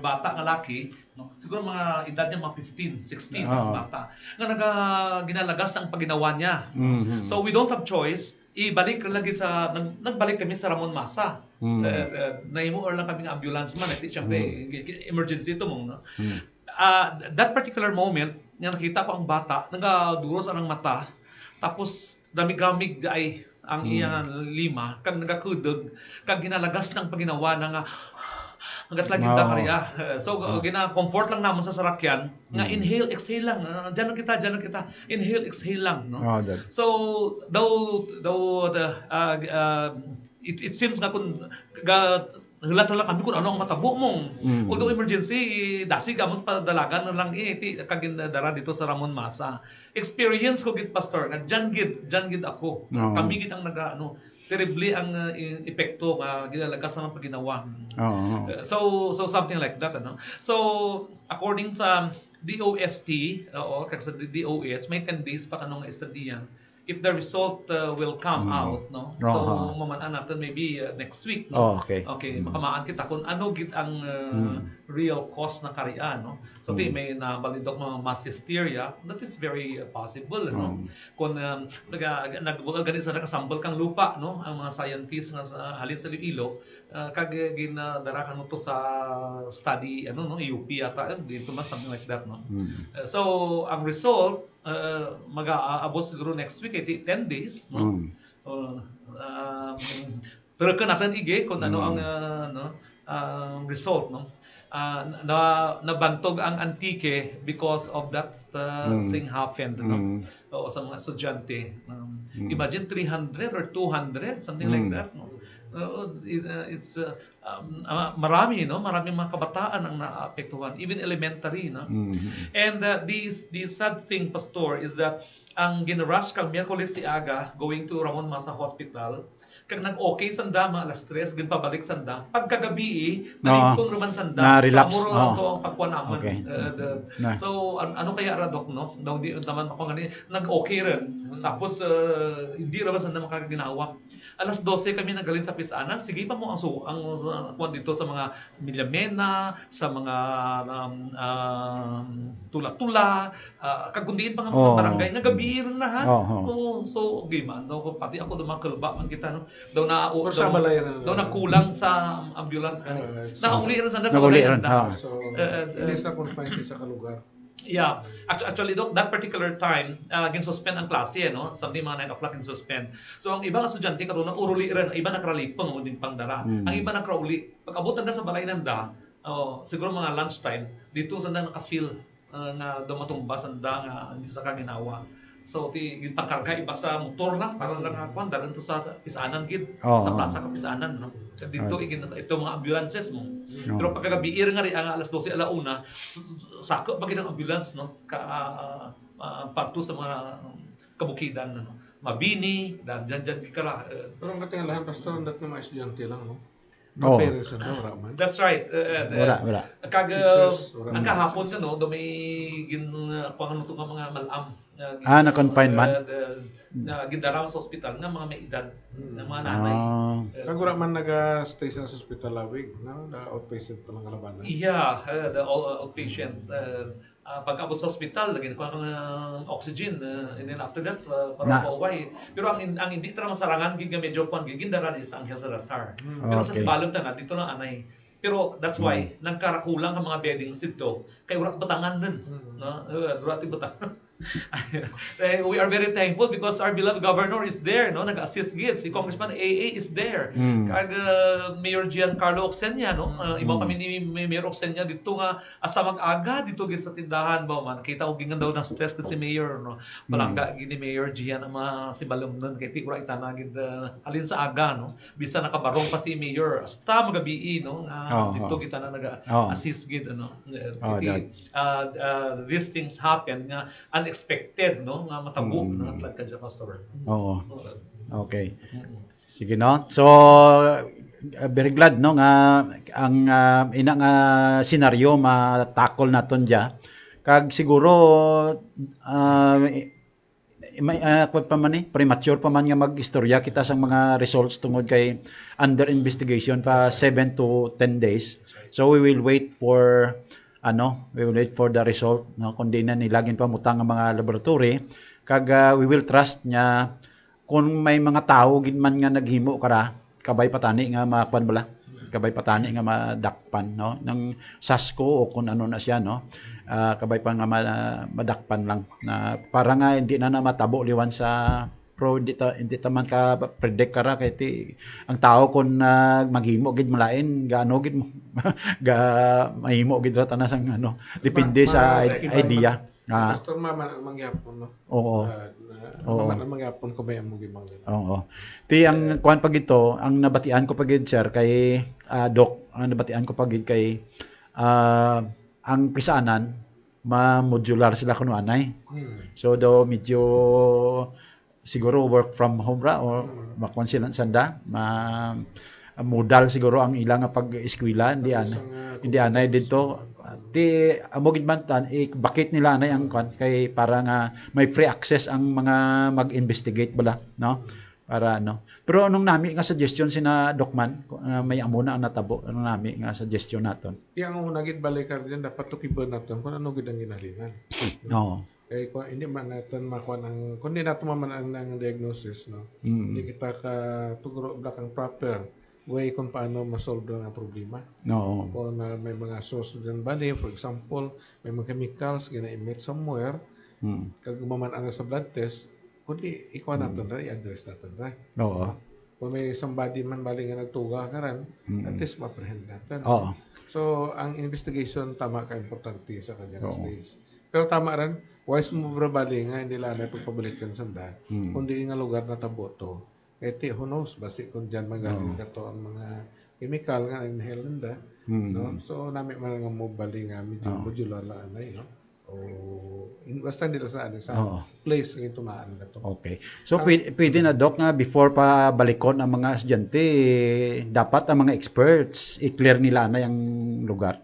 S3: bata nga laki, no? Siguro mga edad niya mga 15, 16 ang bata. Nga ginalagas ng paginawa niya. So, we don't have choice. Ibalik lagi nagbalik kami sa Ramon Masa. Naimo or lang kami ng ambulance man. Siyempre, emergency ito mong. No? That particular moment, nakita ko ang bata, nagaduros ang mata, tapos damig-gamig ay ang iyang lima, kag nagakudog, kag ginalagas ng paginawa na nga, hanggat lagi na karya. So, gina-comfort lang naman sa sarakyan, nga inhale, exhale lang. Diyan na kita. Inhale, exhale lang. No? So, it seems nga kung Hulata lang kami kung ano ang matabo mong. Although emergency, dasi gamot pa dalagan na lang kagin dara dito sa Ramon Masa. Experience ko gid pastor, nga dyan gid ako. Kami gid ang terribly ang epekto nga ginalagas naman pag ginawa. So something like that, ano. So according sa DOST o sa DOH, may 10 days pa kanong estadiyan. If the result will come out, no? So, mamanaan natin maybe next week, no?
S2: Okay.
S3: Okay, makamaan kita kung ano gid ang real cause na kariya, no? So ti may nabalidok mga mass hysteria, that is very possible, no? Kung nagganit sa nakasambal kang lupa, no? Ang mga scientists nga sa halin sa Iloilo, kag ginadara kan to sa study no UP ata dito man something like that, no? So ang result mag-aabot siguro next week 10 days, no? Pero kan natin kung ano ang result, no? Nabantog ang Antique because of that thing happened, no? O sa mga estudyante. Imagine 300 or 200, something like that, no? It's marami, no? Maraming mga kabataan ang naapektuhan, even elementary, no? And the sad thing, Pastor, is that ang ginrush kang Miyerkules si Aga going to Ramon Masa Hospital, kag nag-okay sanda, mga alas 3, ginpabalik sanda. Pagkagabi, nalipong naman sanda.
S2: Na-relax.
S3: So, amuro ito ang pagkuha naman.
S2: Okay.
S3: So, ano kaya radok, no? Daw di naman ako nga nag-okay rin. Tapos, hindi naman sanda makakaginawa. Alas 12 kami nagaling sa Pisanan. Sige pa mo ang kuwan dito sa mga Milamena, sa mga tula-tula, kagundiin pa nga mga barangay. Nagabi rin na, ha? So, okay man. Pati ako dumakalba man kita, no? Daw nakulang sa ambulance. Nakauli rin sanda sa balayan.
S4: So, ilis na confined sa kalugar.
S3: Yeah. Actually, that particular time, gin-suspend ang klase, no? Something mga 9 o'clock gin-suspend. So, ang ibang estudyante karon na uruli rin, ang iba nakralipang o din pangdara. Ang iba nakrauli. Pag-abutan na sa balay nanda, siguro mga lunchtime, dito sanda naka-feel na dumatumba sanda nga hindi sa kaginawa. So, pagkarga iba sa motor lang, para lang ako, dalan to sa Pisanan, sa plaza ka Pisanan, no? Dito, ito mga ambulances mo. Pero pagkagabi, nga rin, ang alas 12, alauna, sako pag ng ambulance, no? Pagto sa mga kabukidan, no? Mabini, dyan kikara.
S4: Pero ang katingalahan, Pastor, ang dat na mga estudyante lang, no?
S2: Parents
S4: na raman.
S3: That's right.
S2: Wala.
S3: Ang kahapon, no? Doon may kung ano itong mga malam.
S2: Na-confinement?
S3: Gindaram sa ospital nga mga may edad ng mga nanay.
S4: Kagura man nag-stay sa hospital lawig, no? The outpatient pa lang kalabanan.
S3: Yeah, the outpatient. Pag-abot sa hospital, lagyan ko ng oxygen. And then after that, parang pauway. Pero ang hindi talaga masarangan, medyo kung gindaran is ang Angel Salazar. Pero sa Sibalog na, dito lang anay. Pero that's why, nagkarakulang ang mga beddings dito. Kaya urat batangan nun. Urat batangan. We are very thankful because our beloved governor is there, no? Nag-assist gid si Congressman AA is there. Kag Mayor Giancarlo Oxenia, no? Iba kami ni Mayor Oxenia dito nga hasta mag-aga dito gid sa tindahan ba man. Kita og gingan daw ng stress kasi Mayor, no? Palangga gid ni Mayor Gian ama si Balom nun kay ti ura itana gid halin sa aga, no? Bisa nakabarong pa si Mayor hasta magabi, no? Dito kita na nag-assist gid ano. These things happen nga unexpected, no? Nga matabo na atlag ka dyan, Pastor.
S2: Oo. Okay. Sige, no? So, very glad, no? Nga, ang ina nga senaryo matakol naton dyan. Kag siguro, premature pa man nga mag-istorya kita sa mga results tungod kay under investigation pa 7 to 10 days. So, we will wait for the result, no? Kundi na nilagin pa mutang ang mga laboratory kag we will trust nya kung may mga tao gid man nga naghimo kara kabay patani nga makuan bala, kabay patani nga madakpan, no, ng sasko o kung ano na siya, no, kabay pa nga madakpan lang na para nga hindi na matabo liwan sa hindi taman ka predict kara kay ti ang tao kun maghimo gid malain gaano gid mo mahimo gid ra tanas ang depende sa idea.
S4: Pastor mama mangyapon, no.
S2: Oo.
S4: Mama mangyapon ko ba mo gibang.
S2: Oo. Ti ang kuan pag ito, ang nabatian ko pagid sir kay Doc, ang nabatian ko pagid kay ang Pisanan ma-modular sila kuno anay. So do medyo siguro work from home ra o makuan sila sanda modal siguro ang ilang pag-eskwela hindi anay dito ti amo gid man tan bakit nila anay ang kay para nga may free access ang mga mag-investigate bala, no, para ano. Pero anong nami nga suggestion sina Dokman, may amo na ang natabo, anong nami nga suggestion naton?
S4: Di ang una gid balikan diyan dapat tukiban natin kung ano gid ang ginalingan.
S2: Oo.
S4: Kaya kung hindi man natin makuha ng, kung hindi natin maman ang diagnosis, no? Hindi kita ka tugro kang proper way kung paano masolve ang problema.
S2: Oo.
S4: Kung may mga source dyan bali, for example, may mga chemicals gina-emit somewhere, kag gumaman ana sa blood test, kundi ikuha natin na, i-address natin na.
S2: Oo.
S4: Kung may somebody man bali nga nagtuga ka rin, at least ma-apprehend natin.
S2: Oo.
S4: So, ang investigation tama ka importante sa kanyang stage. Pero tama rin, wise mo bali nga, hindi lang na pagpabalikan sanda, kundi nga lugar na taboto. Kaya who knows, basi kung dyan magaling ka to ang mga chemical nga inhale nanda, no? So, namin man nga mo bali nga, medyo modular lang anay, no? O, basta nila sa place ng tumaan na to.
S2: Okay. So, pwede na, Doc, nga before pa balikon ang mga estudyante, dapat ang mga experts, i-clear nila na yung lugar.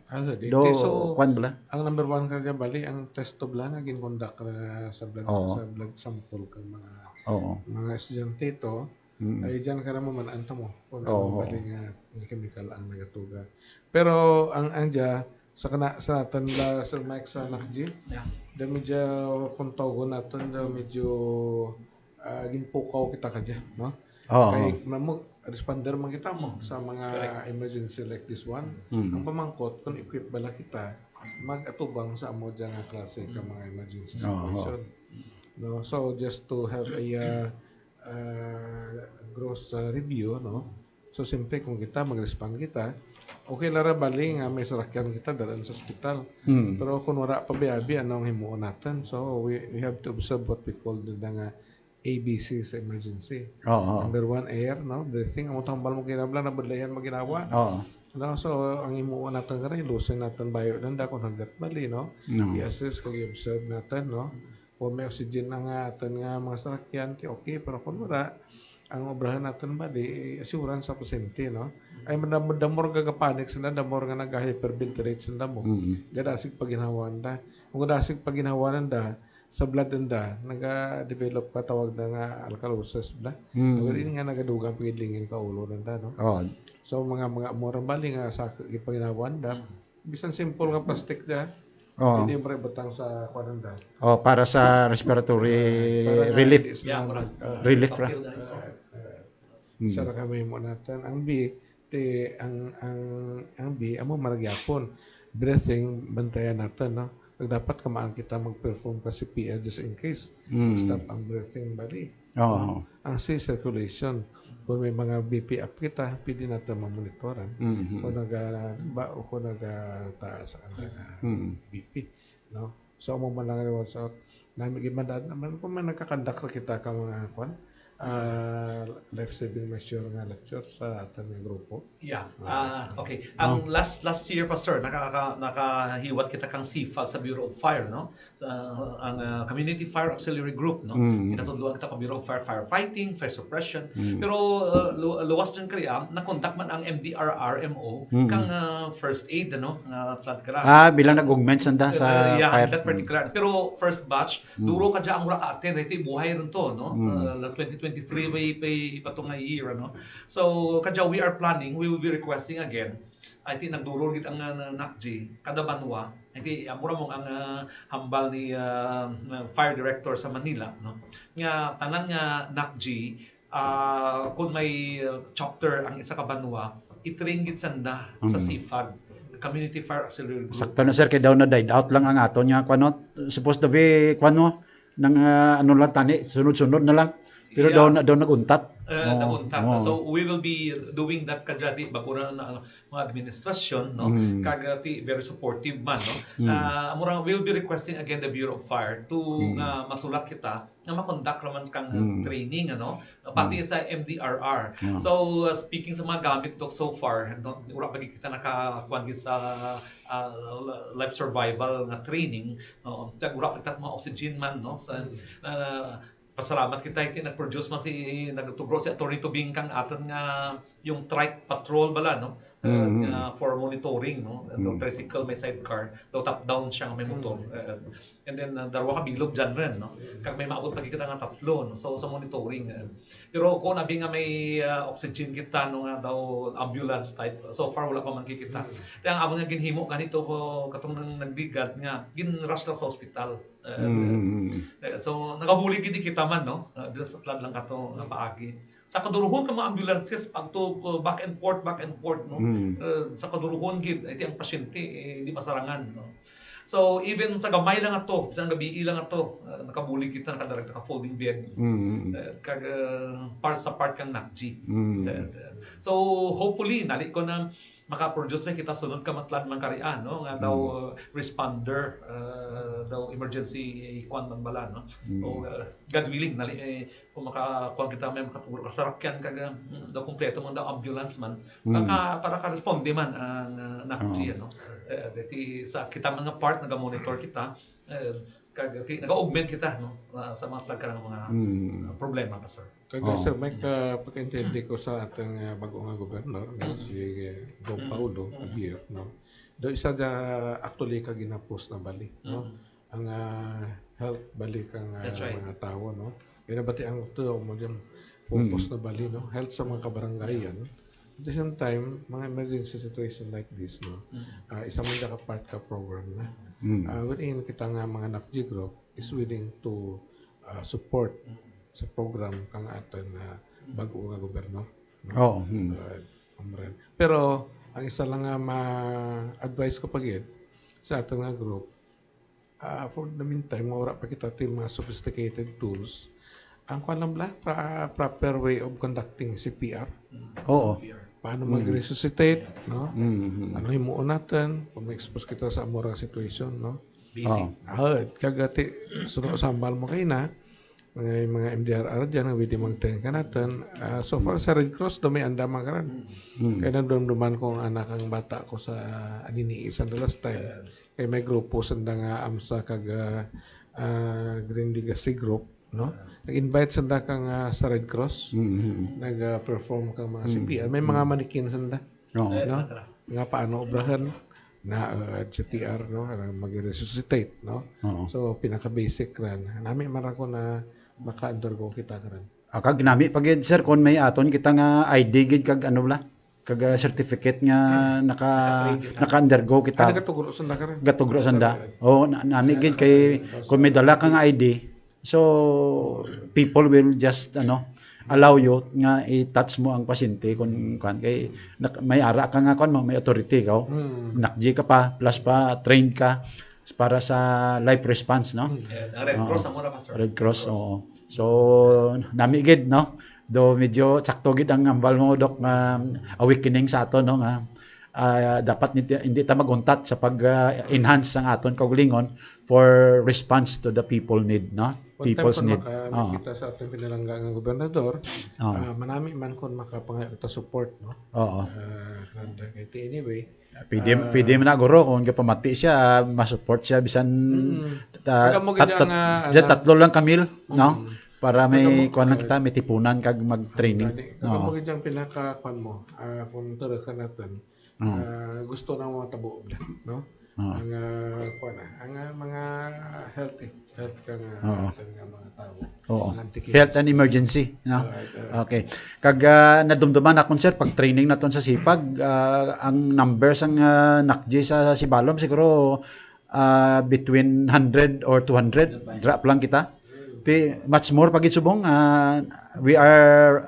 S4: So,
S2: kwan bala?
S4: ang number one kanya bali, ang test tube lang, gin-conduct na sa blood sample ng mga estudyante ito, ay dyan ka naman mananta mo kung ano bali nga chemical ang nagatuga. Pero, ang anja, sa natin sa Mike sa Nakji, da medyo kontogo natin, da medyo ginpukaw kita ka dyan, no? Kaya responder man kita mo sa mga emergency like this one. Ang pamangkot, kung equip bala kita, mag-atubang sa amo dyan nga klase ka mga emergency situation. No? So, just to have a gross review, no? So, siyempre, kung kita, mag-respond kita, okay lara bali nga may sarakyan kita dalan sa ospital. Pero kung wala pa biyabi, anong himuon natin? So, we have to observe what we call the nga ABC sa emergency. Number one, air, no? Breathing. Ang tambal mo kinabla na badlayan maginawa. No? So, ang himuon natin ka rin, lusin natin bayo nanda kung hanggat bali, no? I-assess kung i-observe natin, no? Kung may oxygen na nga atin nga mga sarakyan, okay. Pero kung wala, ang obrahan natin ba di assurance sa pasyente, no? Ay damor gagapanik sila, damor nga nag-hyperventilate sila mo. Gadasig paginawan da. Kung gadasig paginawan da sa blood da, naga-develop ka tawag na nga alkalosis da. Ngayon nga nagadugang pagidlingin ka ulo nanda, no? So mga murang bali nga sa paginawan da, bisan simple nga plastic da. Hindi mo rebutang sa kwananda.
S2: Para sa respiratory relief. Relief ra.
S4: Sa kami mo natin ang B ang B amo maragyapon breathing bantayan natin, no? Dapat kamaan kita mag-perform ka CPR just in case stop ang breathing bali. Ang C circulation, kung may mga BP up kita, pwede natin mamonitoran kung nagtaas ang BP, no? So mo man lang sa namin gimadad naman kung man nagkakandak kita ka mga life-saving measure nga lecture sa ating grupo.
S3: Okay. Ang last year, Pastor, nakahiwat kita kang CFAG sa Bureau of Fire, no? Ang Community Fire Auxiliary Group, no? Kinatudluan kita sa Bureau of Firefighting, fire suppression. Pero luwas dyan kaya, na-conduct man ang MDRRMO kang first aid, no? Flood kara.
S2: Bilang nag-augment sanda sa fire.
S3: That particular. Pero first batch, duro ka dyan ang mura ka-attend. Ito buhay rin to, no? 2023 may ipatong nga year, ano? So, kadya we are planning, we will be requesting again. I think nagdurol gid ang NACG kada banwa. I think amura mong ang hambal ni fire director sa Manila, no? Nga tanan nga NACG kung may chapter ang isa ka banwa, i-train gid sanda sa CFAG, Community Fire Auxiliary Group.
S2: Sakto na sir, kay daw na died out lang ang ato niya kwano. Supposed to be kwano nang ano lang tani, sunod-sunod na lang. Pero daw naguntat.
S3: Naguntat. So we will be doing that kajati bakura na mga administrasyon, no? Kagati very supportive man, no? Amura we'll be requesting again the Bureau of Fire to masulat kita na ma-conduct naman kang training, ano? Pati sa MDRR. So speaking sa mga gamit to so far, ura pa kita nakakuan sa life survival nga training, no? Ura kita mga oxygen man, no? Sa pasalamat kita iti nag-produce man nagtugro si Atty. Tubing kang aton nga yung trike patrol bala, no? for monitoring, no? The tricycle may sidecar, do top down siya nga may motor. And then dalawa ka bilog dyan rin, no? Kag may maabot pag kita nga tatlo, no? So sa monitoring. Pero kung nabi nga may oxygen kita no nga daw ambulance type, so far wala pa man kikita. Kaya ang amo nga ginhimo ganito ko katong nang nagbigat nga gin-rush lang sa ospital. So nagabuli gid kita man, no? Dito sa plan lang kato nga paagi. Sa kaduruhon ka mga ambulances pag to back and forth, no? Sa kaduruhon gid iti ang pasyente hindi masarangan, no? So even sa gamay lang ato, sa gabi lang ato, nakabuli kita nakadirect ka folding bed. Kag part kang nakji. So hopefully nali ko na maka-produce man kita sunod ka matlan man karian, no? Nga daw responder daw emergency kwan man bala, no? O God willing nali kung maka-kwan kita may makatulog sa rakyan kag daw kompleto man daw ambulance man para ka responde man ang nakji, no? Dati sa kita mga part naga-monitor kita kag naga-augment kita, no? Sa mga tlag ka ng mga problema pa, sir.
S4: Kaya sir, may pagkaintindi ko sa ating bago nga gobernador, si Don Paulo Aguirre, no? Do isa dya actually ka ginapos na bali, no? Ang health bali kang mga tao, no? Kaya nabati ang tuyo mo dyan, purpose na bali, no? Health sa mga kabarangayan. At the same time, mga emergency situation like this, no? Isa man ka part ka program na. Within kita nga mga NACG group is willing to support sa program kang aton bago nga gobyerno. No? Pero ang isa lang nga ma-advise ko pagid sa aton nga group, for the meantime, wala pa kita til mga sophisticated tools. Ang kung alam proper way of conducting CPR. Paano mag-resuscitate, no? Ano himuon natin kung ma-expose kita sa amorang situation, no?
S3: Basic.
S4: Kagati, sunod sambal mo kayo na, mga MDRR dyan, ang pwede mag-train ka natin. So far sa Red Cross, may andama ka rin. Kaya nandun kong anak ang bata ko sa aniniisan the last time. Kaya may grupo sanda nga AMSA kag Green Legacy Group, no? Nag-invite sanda kang sa Red Cross, nag-perform kang mga CPR. May mga manikin sanda, no? Nga paano obrahan na CPR, no? Mag-resuscitate, no? So pinaka-basic ran. Nami man ako na maka-undergo kita karan.
S2: Kag nami pagid sir kon may aton kita nga ID gid kag ano bala kag certificate nga naka-undergo kita.
S4: Gatugro sanda karan.
S2: Gatugro sanda. Nami gid kay kon may dala kang ID. So people will just allow you nga i-touch mo ang pasyente kung kay may ara ka nga may authority ka. Nakji ka pa plus pa trained ka para sa life response, no?
S3: Red Cross amo na pa, sir.
S2: Red Cross, oo. So nami gid, no? Do medyo sakto gid ang ambal mo dok nga awakening sa aton, no, nga dapat hindi ta maguntat sa pag-enhance ang aton kaugalingon for response to the people need, no? People's need.
S4: Kita sa ating pinalangga ng gobernador, manami man kon makapangayo ta support, no? Anyway,
S2: pwede man na guro kung pamati siya, ma-support siya bisan tatlo lang kamil, no? Para may kuan lang kita, may tipunan kag mag-training.
S4: Mo gyud pinaka kuan mo, kung turo ka natin. Gusto na mga tabo, no? Ang mga health ka nga mga tao.
S2: Health and emergency, no? Okay. Kag nadumduman akon sir pag training naton sa Sipag, ang numbers ang nakji sa Sibalom siguro between 100 or 200 drop lang kita. Much more pagit subong we are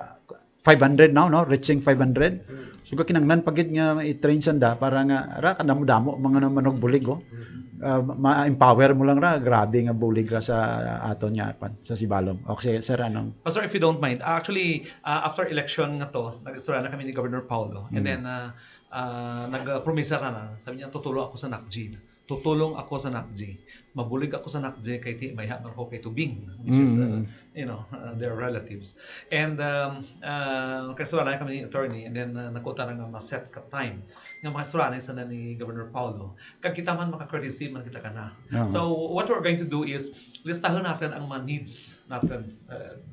S2: 500 now, no? Reaching 500. So kinanglan pagid nga i-train sanda para nga ra kadamo-damo mga manog bulig, ma-empower mo lang ra, grabe nga bulig ra sa aton nya sa Sibalom. Okay sir, anong
S3: Pastor, if you don't mind, actually after election nga to, nag-istorya na kami ni Governor Paulo, and then nag-promisa na, sabi niya tutulo ako sa NACG. tutulong ako sa NACJ. Mabulig ako sa NACJ kay ti may habang ko kay Tubing, which is their relatives. And kasuranay kami ni attorney, and then nakuta na nga ma-set ka time nga makasuranay sa ni Governor Paulo. Kag kita man maka-courtesy man kita kana. So what we're going to do is listahan natin ang mga needs natin.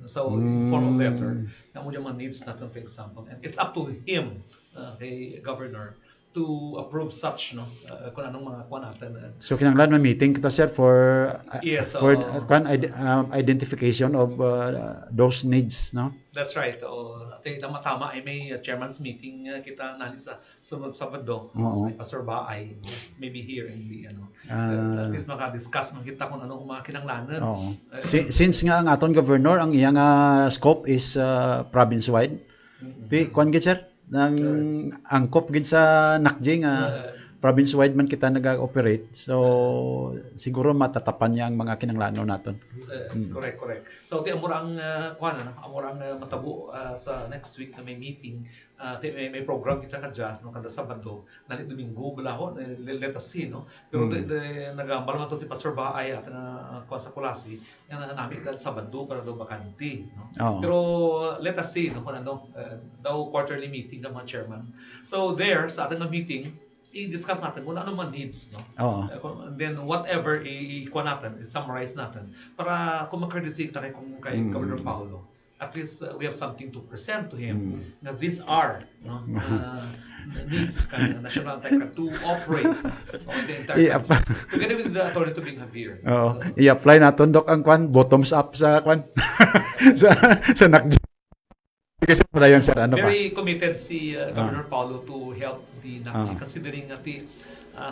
S3: So in form of letter, nga mo mga needs natin, for example. And it's up to him, kay Governor, to approve such kung anong mga kuha natin.
S2: So kinahanglan ma-meeting kita sir for
S3: Yes,
S2: for identification of those needs, no?
S3: That's right. Tama ay may chairman's meeting kita nani sa sunod Sabado. Sa Pastor Baay, maybe here in the at least maka-discuss man kita kung anong mga kinahanglanan.
S2: Since nga ang aton governor ang iyang scope is province-wide. Di kuan gid sir nang angkop gid sa NACJ nga province-wide man kita nag-operate. So siguro matatapan niya ang mga kinahanglanon naton.
S3: Correct. So ti amurang amurang matabo sa next week na may meeting, may program kita kadya no kada Sabado, nali Domingo balahon, let us see no. Pero nagambal man to si Pastor Baay at kuan sa Kulasi, nga namin kada Sabado para daw bakante no. Pero let us see no kung ano daw quarterly meeting ng mga chairman. So there sa ating meeting i-discuss natin kung ano man needs, no? And then whatever i-kuha natin, i-summarize natin para kung mag-courtesy tayo kay Governor Paulo, at least we have something to present to him. Now these are needs ka national anti-crime to operate the entire country. Together with the Attorney Tubing Javier.
S2: I-apply natin dok ang kwan bottoms up sa kwan sa NACJ. Kasi wala yun sir,
S3: very committed si Governor Paulo to help the NACJ, considering nga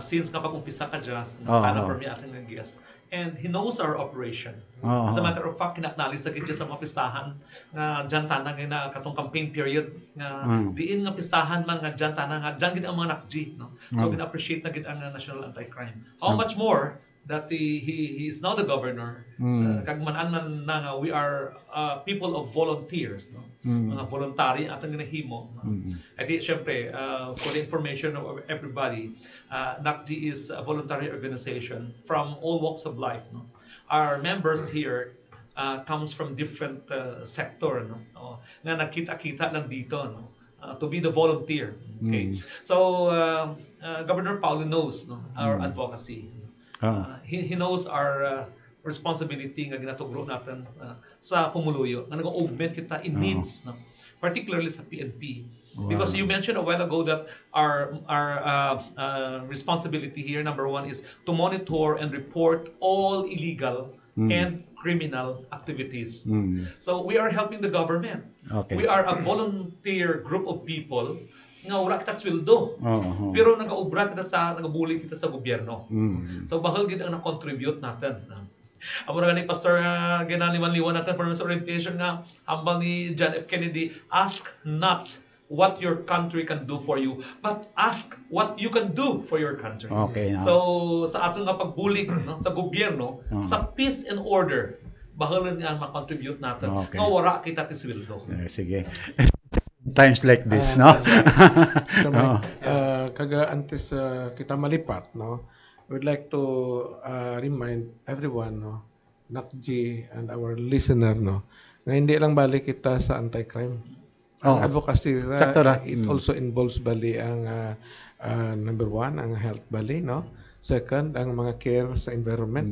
S3: since nga pag-umpisa ka dyan, nakana for me ating guest, and he knows our operation. As a matter of fact, kinaknalis sa sa mga pistahan nga dyan tanang na katong campaign period nga diin nga pistahan man nga dyan tanang nga dyan gid ang mga NACJ, no? So gina-appreciate na gid ang National Anti-Crime. How much more that he is now the governor, kag man na nga we are people of volunteers, no? Mga voluntary atang ginahimo. I think syempre for the information of everybody, NACJ is a voluntary organization from all walks of life, no? Our members here comes from different sector, no? Nga nakita-kita lang dito, no? To be the volunteer. Okay. So Governor Paulo knows, no, our advocacy. He knows our responsibility nga ginatugro natin sa pumuluyo nga nag-augment kita in needs, no? Particularly sa PNP. Because you mentioned a while ago that our responsibility here, number one, is to monitor and report all illegal and criminal activities. So we are helping the government. We are a volunteer group of people nga wala kita sweldo. Pero nag-aubra kita nagabuli kita sa gobyerno. So bakal gid ang na-contribute natin. Amo nga ni Pastor ginaliwan natin for sa orientation nga hambal ni John F. Kennedy, ask not what your country can do for you, but ask what you can do for your country. So sa aton nga pagbulig, no, sa gobyerno, sa peace and order, bahalan nga ma-contribute natin. Nga wala kita ti sweldo.
S2: Sige. Times like this, no?
S4: Kaga antes kita malipat, no, we'd like to remind everyone, no, NACJ and our listener, no, na hindi lang bali kita sa anti-crime. Advocacy, it also involves bali ang number one, ang health bali, no? Second, ang mga care sa environment.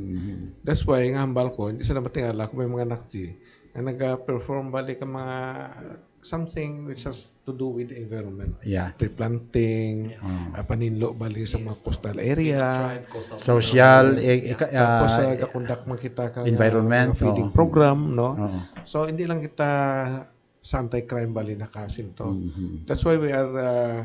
S4: That's why nga hambal ko, hindi sila matingala kung may mga NACJ na nag-perform bali ka mga something which has to do with the environment. Tree planting, paninlo bali sa mga coastal area,
S2: social,
S4: tapos kakundak man kita ka
S2: environment,
S4: feeding program, no? So hindi lang kita sa anti-crime bali nakasinto. That's why we are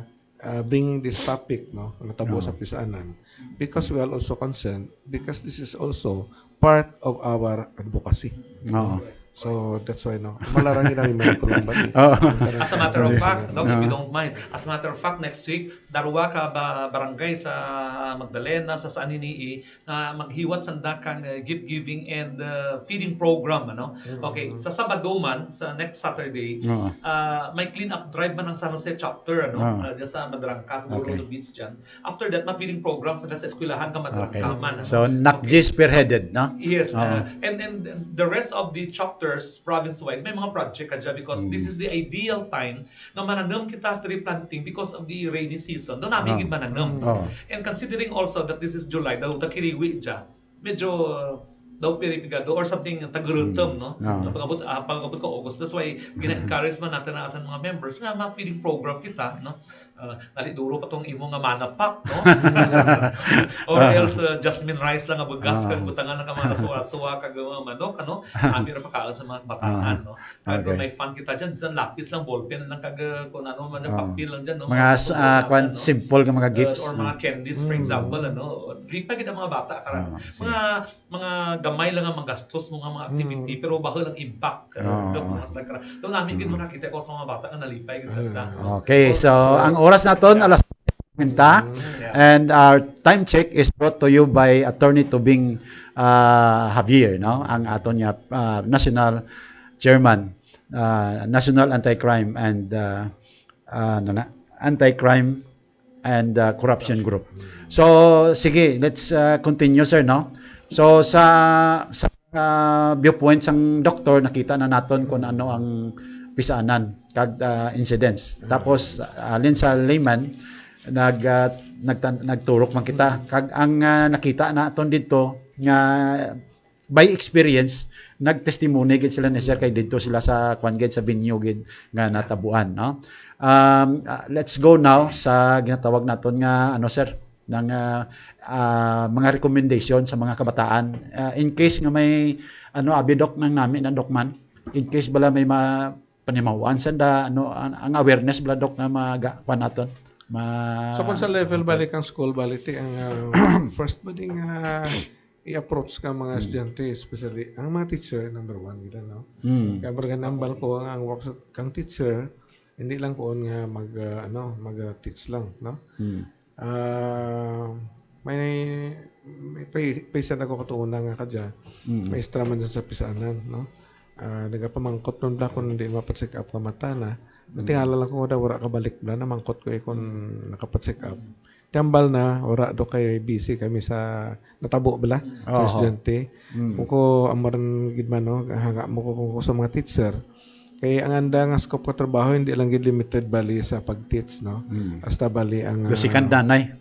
S4: bringing this topic, no, natabo sa pisanan, because we are also concerned, because this is also part of our advocacy. So that's why no. Malarang namin may kulong ba?
S3: As a matter of fact, Doc, if you don't mind, as a matter of fact, next week, darwa ka barangay sa Magdalena, sa Saninii, na maghiwat sandakan gift giving and feeding program, ano? Okay, sa Sabado man, sa next Saturday, may clean up drive man ng San Jose chapter, ano? Diyan sa Madrangka, sa Borodo Beach dyan. After that, ma-feeding program sa eskwelahan ka Madrangka man. Ano?
S2: So, NACG spearheaded, no?
S3: Yes, and the rest of the chapters province-wide, may mga project ka dyan because this is the ideal time na mananam kita tree planting because of the rainy season. Doon namin mananam. And considering also that this is July, daw takiriwi dyan, medyo daw piripigado or something tagurutom, no? Pag-abot ko August. That's why gina-encourage man natin ang ating mga members nga ma-feeding program kita, no? Naliduro pa tong imo nga manapak, no? Or else jasmine rice lang nga bugas kag butangan na ka mga suwa-suwa kag manok, ano? Amira pakaon sa mga bataan, no? Kag may fun kita dyan, bisan lapis lang, ballpen lang kag kung ano man papel lang dyan, no?
S2: Mga simple ka mga gifts.
S3: Or mga candies, for example, ano? Lipa kita mga bata karon. Mga gamay lang ang magastos mo nga mga activity pero bahol ang impact. Doon namin gid makakita ko sa mga bata nga nalipay gid sa
S2: Okay, so ang oras naton alas 30 and our time check is brought to you by Attorney Tubing Javier, no? Ang aton niya National Chairman, National Anti-Crime and Anti-Crime and Corruption Group. So sige, let's continue sir, no? So sa viewpoint sang doktor nakita na naton kung ano ang pisaanan kag incidents. Tapos alin sa layman nagturok man kita kag ang nakita naton dito nga by experience nagtestimony gid sila ni sir kay dito sila sa kwan gid sa venue gid nga natabuan, no? Let's go now sa ginatawag naton nga ano sir ng mga recommendation sa mga kabataan in case nga may abidok nang namin na dokman in case bala may panimawan sanda ang awareness bala dok nga magapan naton
S4: so kung sa level balik ang school balik ang first bading i-approach ka mga estudyante especially ang mga teacher number one gila no kaya barganambal ko ang work kang teacher hindi lang ko nga mag-teach lang no may paysan ako katuunan nga kadya may extra man sa pisaanan no nagapamangkot nun da kung hindi mapatsik up ka mata na natingala lang ko da wala ka balik na namangkot ko kung nakapatsik up tambal na wala do kay busy kami sa natabo bala sa estudyante kung ko amaran gid man no hanga mo ko sa mga teacher kay ang anda nga scope ka trabaho hindi lang gid limited bali sa pag-teach no hasta bali ang
S2: gasikan danay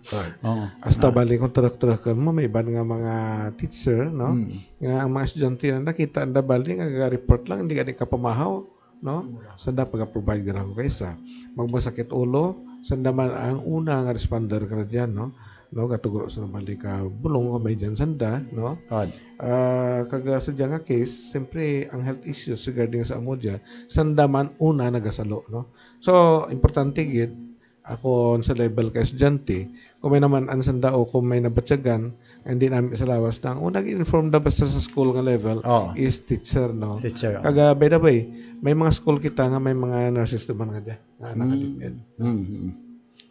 S4: hasta bali kung truck mo may iban nga mga teacher no nga ang mga estudyante na nakita anda bali nga report lang hindi ka pamahaw no sanda pag-provide ra ko kaysa magmasakit ulo sanda man ang una nga responder ka diyan no katuguro sa bali ka bulong ka may diyan sanda no kaga sa nga case siyempre ang health issues regarding sa amodya sanda man una nagasalo no so importante gid ako sa level ka estudyante kung may naman an sanda o kung may nabatsagan hindi namin sa lawas na ang unang inform da basta sa school nga level is teacher no kaga by the way may mga school kita nga may mga nurses naman nga diyan nga nakadepend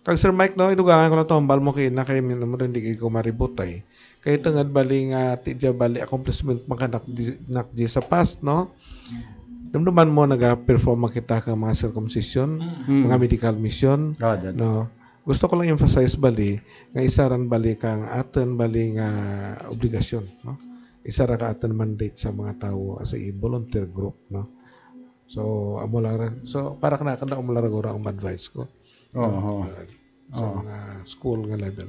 S4: kag Sir Mike no idugangan ko na tombal mo kay na kay mo hindi ko maributay kay tungad bali nga tidya bali accomplishment makanak sa past no dumduman mo naga-perform kita ka mga circumcision mga medical mission no gusto ko lang emphasize bali nga isaran bali kang aton bali nga obligasyon no isara ka aton mandate sa mga tawo as a volunteer group no so amularan so para kana amularago ang advice ko sa mga school nga level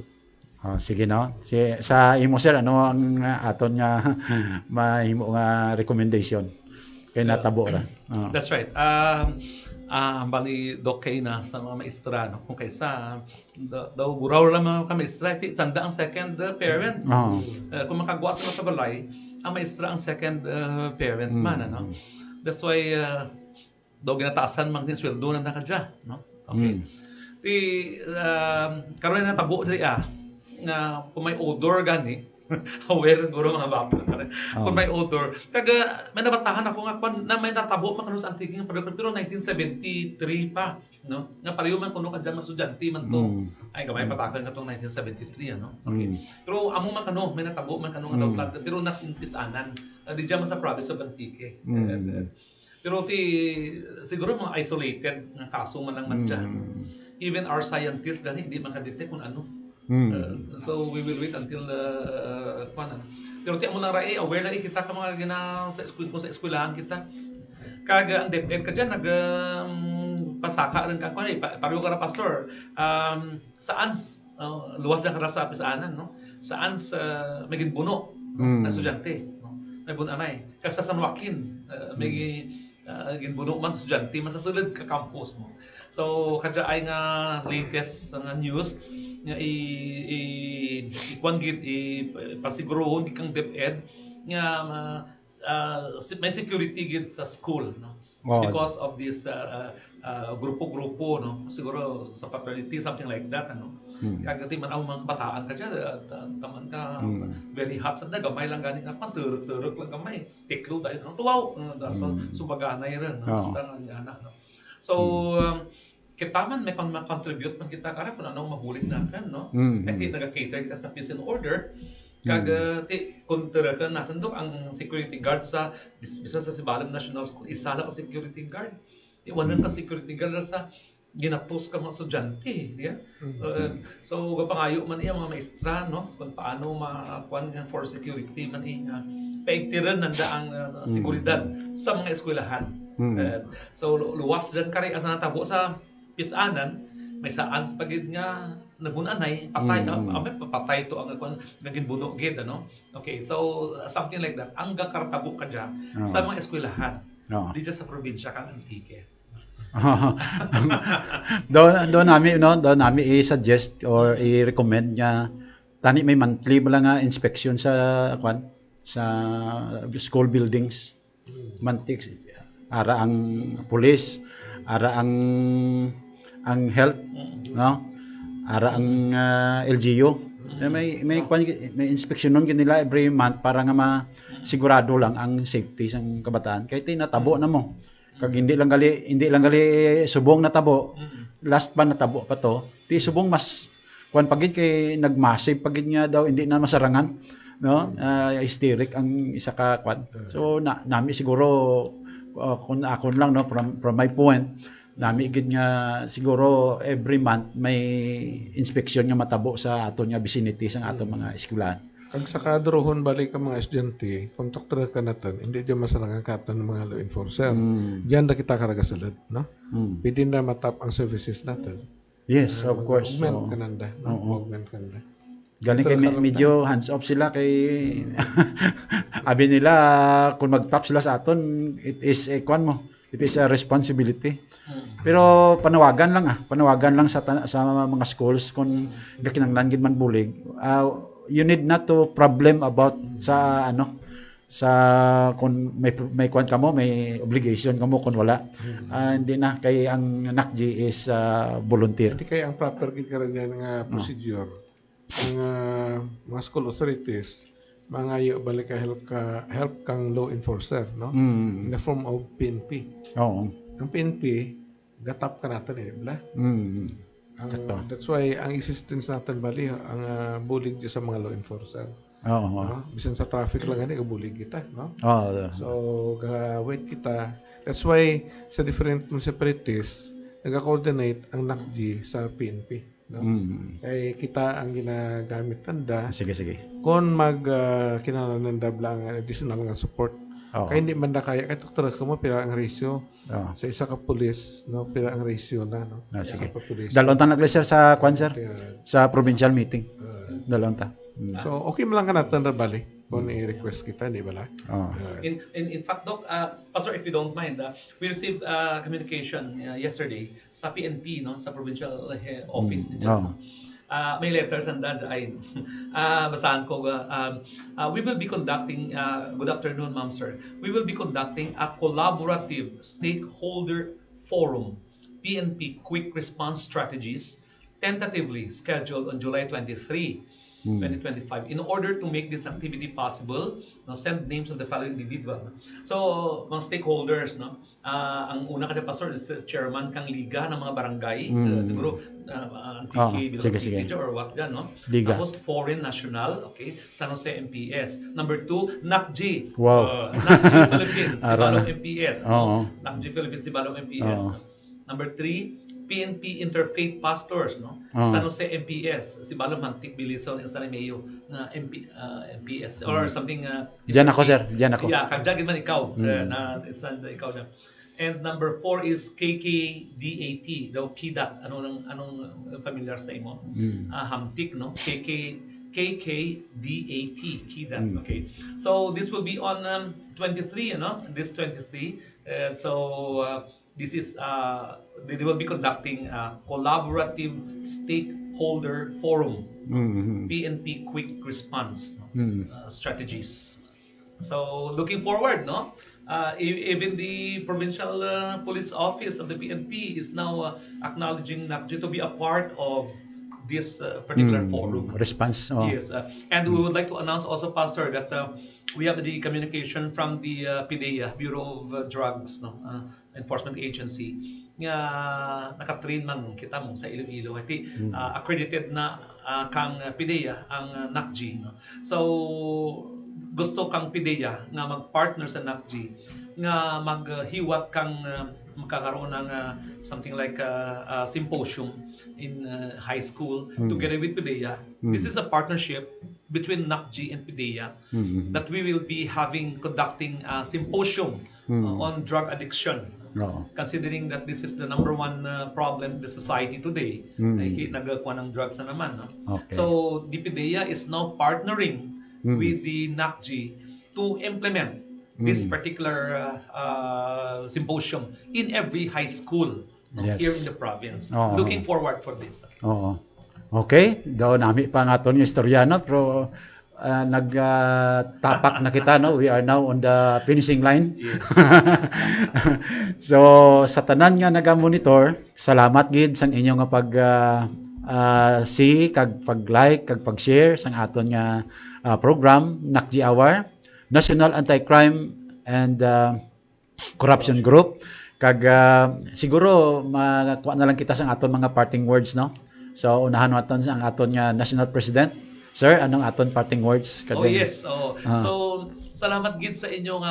S2: sige no sa imo sir ano ang aton nga mahimo nga recommendation kay natabo ra
S3: that's right bali Doc kay na sa mga maestra no kung kaysa daw buraw lang mga maestra tanda ang second parent kung makagwas na sa balay ang maestra ang second parent man ano that's why daw ginataasan mang din sweldo na nakadya no okay karon na tabo diri nga kung may odor gani aware guro mga bata kung may odor. Kaga may nabasahan ako nga kung na may natabo man kanus antique nga pero 1973 pa, no? Nga pareho man kuno kadya mga estudyante man to. Ay gamay patakan nga tong 1973 ano. Okay. Pero amo man kano may natabo man kano nga pero not in Pisanan. Di man sa province of Antique. Pero siguro mga isolated nga kaso man lang man dyan. Even our scientists gani hindi makadetect kung ano. So we will wait until pero ti amo lang ra aware na kita ka mga gina sa school ko sa eskwelahan kita kaga ang DepEd ka dyan pasaka rin ka pareho ka na pastor saan luwas na ka sa Pisanan no saan sa may ginbuno na estudyante no may bunanay kasi sa San Joaquin may ginbuno man estudyante masasulod ka campus no so kadya ay nga latest nga news nga pasigurohon kang DepEd nga may security gid sa school no because of this grupo-grupo no siguro sa fraternity something like that ano kagati man ang mga kabataan ka taman ka very hot sa gamay lang gani nga turok lang gamay tiklo dahil ang tuwaw so subaganay rin basta nga anak no so kita man may contribute man kita kara kung anong mabulig natin no kasi naga-cater kita sa peace and order kaga kontra ka natin do ang security guard sa bisa sa Sibalam National School isa lang ka security guard iwanan ka security guard sa ginapos ka mga estudyante yeah? So gapangayo man iya mga maestra no kung paano makuan for security man paigtiran nanda ang seguridad sa mga eskwelahan so luwas dyan kari asa natabo sa Pisanan may saan sa pagid nga nagunanay patay papatay to ang naging buno gid ano okay so something like that ang gakartabo ka dyan sa mga eskwelahan di dyan sa probinsya kang Antique
S2: doon namin i-suggest or i-recommend niya tani may monthly mo lang nga inspection sa school buildings mantik ara ang police ara ang health no ara ang LGU may inspection nun nila every month para nga masigurado lang ang safety sang kabataan kay natabo na mo kag hindi lang gali subong natabo last pa natabo pa to subong mas kuan pagid kay nagmassive pagid nga daw hindi na masarangan no hysteric ang isa ka kuan so nami siguro kung ako lang no from my point nami gid nga siguro every month may inspection nga matabo sa aton nga vicinity sa aton mga eskwelahan.
S4: Kag sa kadrohon balik ka mga estudyante, kontakter ka natin, hindi dyan masalangan katan ng mga law enforcer. Diyan na kita karagasalad, no? Pwede na matap ang services natin.
S2: Yes, of course.
S4: Augment ka nanda, no? Augment ka nanda.
S2: Galing kay medyo hands off sila kay abi nila kung mag-tap sila sa aton, it is a responsibility. Pero panawagan lang sa mga schools kung gakinanglan gid man bulig. You need not to problem about sa kung may kuan kamo, may obligation kamo kung wala. Hindi na kay ang NACG is volunteer.
S4: Hindi kay ang proper gid karon nga procedure. Ang mga school authorities mangayo balik help kang law enforcer no in the form of PNP. Ang PNP gatap ka natin bala. That's why ang existence natin bali ang bulig sa mga law enforcer. Bisan sa traffic lang ani bulig kita no. So wait kita. That's why sa different municipalities naga-coordinate ang NACG sa PNP. No? Kay kita ang ginagamit tanda.
S2: Sige.
S4: Kung kinahanglan lang additional nga support. Kaya hindi man na kaya kay doktor mo pila ang ratio sa isa ka pulis no pila ang ratio na no.
S2: Sige. Dalawang ta nag-sir sa sir sa provincial meeting. Dalawang ta.
S4: So okay man lang ka natin bali kung i-request kita di ba la?
S3: In fact Doc, Pastor if you don't mind, we received communication yesterday sa PNP no sa provincial office ni may letters and that ay basahan ko we will be conducting good afternoon ma'am sir, we will be conducting a collaborative stakeholder forum PNP quick response strategies tentatively scheduled on July 23 2025. In order to make this activity possible, send names of the following individual. So, mga stakeholders, ang una ka pastor is chairman kang liga ng mga barangay. Siguro, TK,
S2: sige.
S3: or what dyan,
S2: Liga.
S3: Tapos, foreign national, okay, San Jose MPS. Number 2, NACG.
S2: Wow.
S3: NACG Philippines, Sibalong MPS.
S2: Oo.
S3: NACG Philippines, Sibalong MPS. Number 3, PNP Interfaith Pastors, San Jose MPS, Sibalong Mantik Bilisaw ng San Emeo na MPS or something.
S2: Diyan ako, sir. Diyan ako.
S3: Yeah, kagjagin man ikaw na ikaw na. And number 4 is KKDAT, daw KIDAT. Anong familiar sa imo? Hamtik, no? KKDAT, KIDAT. Okay. So this will be on 23, This 23. This is they will be conducting a collaborative stakeholder forum, PNP quick response strategies. So looking forward, even the provincial police office of the PNP is now acknowledging NACG to be a part of this particular forum.
S2: Response.
S3: Yes, and we would like to announce also, Pastor, that we have the communication from the PDEA, Bureau of Drugs, Enforcement Agency. Nakatrain man kita mo sa Iloilo. Accredited na kang PDEA ang NACG. So, gusto kang PDEA nga mag-partner sa NACG nga maghiwat kang magkakaroon ng something like a symposium in high school together with PDEA. This is a partnership between NACG and PDEA that we will be conducting a symposium on drug addiction. Considering that this is the number one problem in the society today, nagkuha ng drugs na naman.
S2: Okay.
S3: So, the PDEA is now partnering with the NACG to implement this particular symposium in every high school here in the province. Looking forward for this.
S2: Okay, daw nami pa nga ito yung istoryano, pero nagtapak na kita, we are now on the finishing line.
S3: Yes.
S2: So sa tanan nga naga-monitor, salamat gid sang inyo nga pag see kag pag-like kag pag-share sang aton nga program NACG Hour, National Anti-Crime and Corruption Group. Kag siguro makuha na lang kita sang aton mga parting words, So unahan naton ang aton nga National President. Sir, anong aton parting words?
S3: Yes. So, salamat gid sa inyong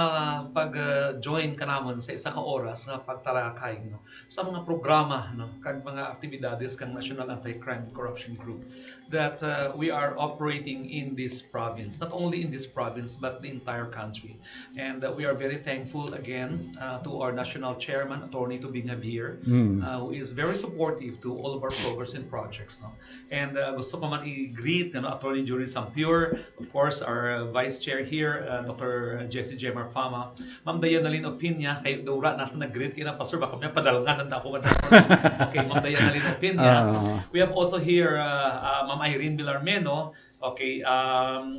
S3: pag-join kanamon sa isa ka oras nga pagtarakay sa mga programa kag mga aktibidades kang National Anti-Crime and Corruption Group that we are operating in this province. Not only in this province, but the entire country. And we are very thankful again to our National Chairman, Attorney Tubing Javier, who is very supportive to all of our programs and projects. And gusto ko man i-greet Attorney Jury Sampure, of course, our Vice Chair here, Dr. Jessie J. Marfama, Ma'am Dayanalyn Opinia, kayo dura natin nag-greet kayo na Pastor, baka may padalungan na ako. Okay, Ma'am Dayanalyn Opinia. We have also here Ma'am Irene Villarmeno. Okay,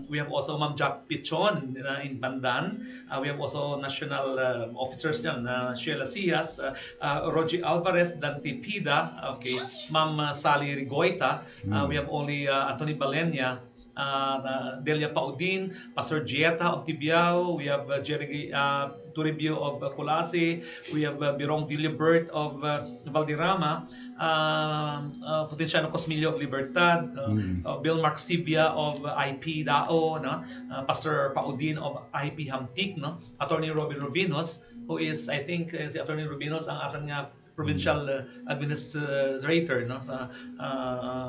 S3: we have also Ma'am Jack Pichon in Pandan. We have also national officers dyan, Sheila Cias, Rogie Alvarez, Dante Pida, okay, Ma'am Sally Rigoita. We have only Anthony Balenya, Delia Paudin, Pastor Gieta of Tibiao. We have Jerry Turibio of Colase. We have Birong Villabert of Valderrama. Potenciano Cosmilio of Libertad, Bill Marxibia of IP Dao, Pastor Paudin of IP Hamtik, Attorney Robin Rubinos, who is, I think, si Attorney Rubinos ang ating provincial administrator sa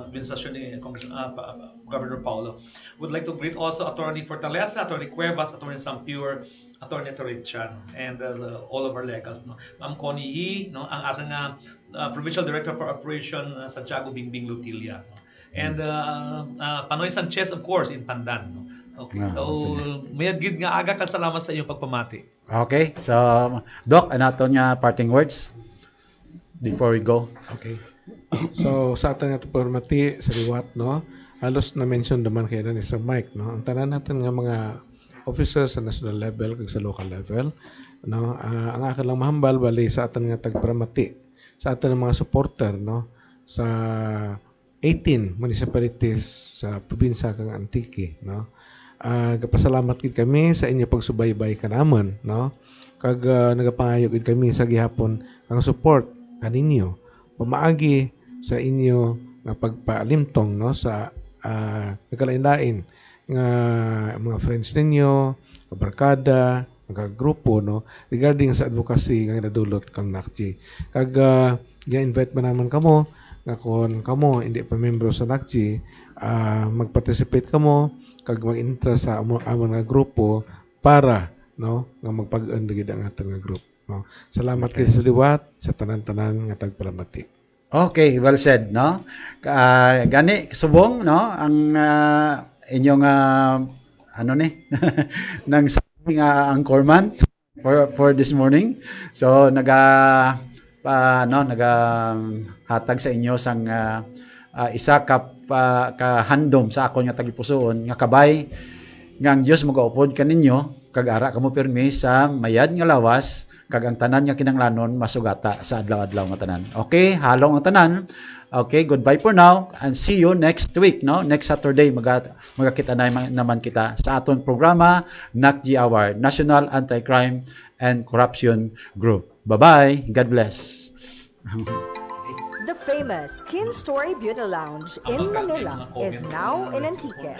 S3: administrasyon ni Governor Paulo. Would like to greet also Attorney Fortaleza, Attorney Cuevas, Attorney Sampure, Attorney Torichan, and all of our legas. Ma'am Connie Yee, ang ating Provincial Director for Operation Santiago Bingbing Lutilia. And Panoy Sanchez, of course, in Pandan. Okay, so may gid nga aga ka salamat sa iyong pagpamati.
S2: Okay, so Doc, anaton nga parting words before we go.
S4: Okay. So sa atin nga pagpamati sa liwat, halos na-mention naman kayo ni Sir Mike, ang tanan natin nga mga officers sa national level kag sa local level, ang akin lang mahambal bali sa atin nga tagpramati sa atin mga supporter sa 18 municipalities sa probinsya kang Antique, no. Gapasalamat gid kami sa inyo pagsubaybay kanamon, no. Kag nagapangayo gid kami sa gihapon ang support kaninyo pamaagi sa inyo nga pagpaalimtong, no, sa nagkalain-lain nga mga friends ninyo, kabarkada, mga grupo, no, regarding sa advocacy nga nadulot kang NACGI. Kag gi-invite ba naman kamo nga kung kamo hindi pa membro sa NACGI, mag-participate kamo kag mag-interest sa among nga grupo para, no, nga magpag-earn gid ang aton nga group, no. Salamat kay sa liwat sa tanan-tanan nga tagpalamati.
S2: Okay, well said, no? Gani subong, no, ang inyong ano ni nang sabi nga anchorman for this morning. So naga hatag sa inyo sang isa ka handom sa akon nga tagipusoon nga kabay nga ang Dios magaupod kaninyo kag ara kamo pirmi sa mayad nga lawas kag ang tanan nga kinanglanon masugata sa adlaw-adlaw nga tanan. Okay, halong ang tanan. Okay, goodbye for now and see you next week, no? Next Saturday magakita naman kita sa aton programa NACGI Hour, National Anti-Crime and Corruption Group. Bye-bye. God bless.
S5: The famous Skin Story Beauty Lounge in Manila is now in Antique.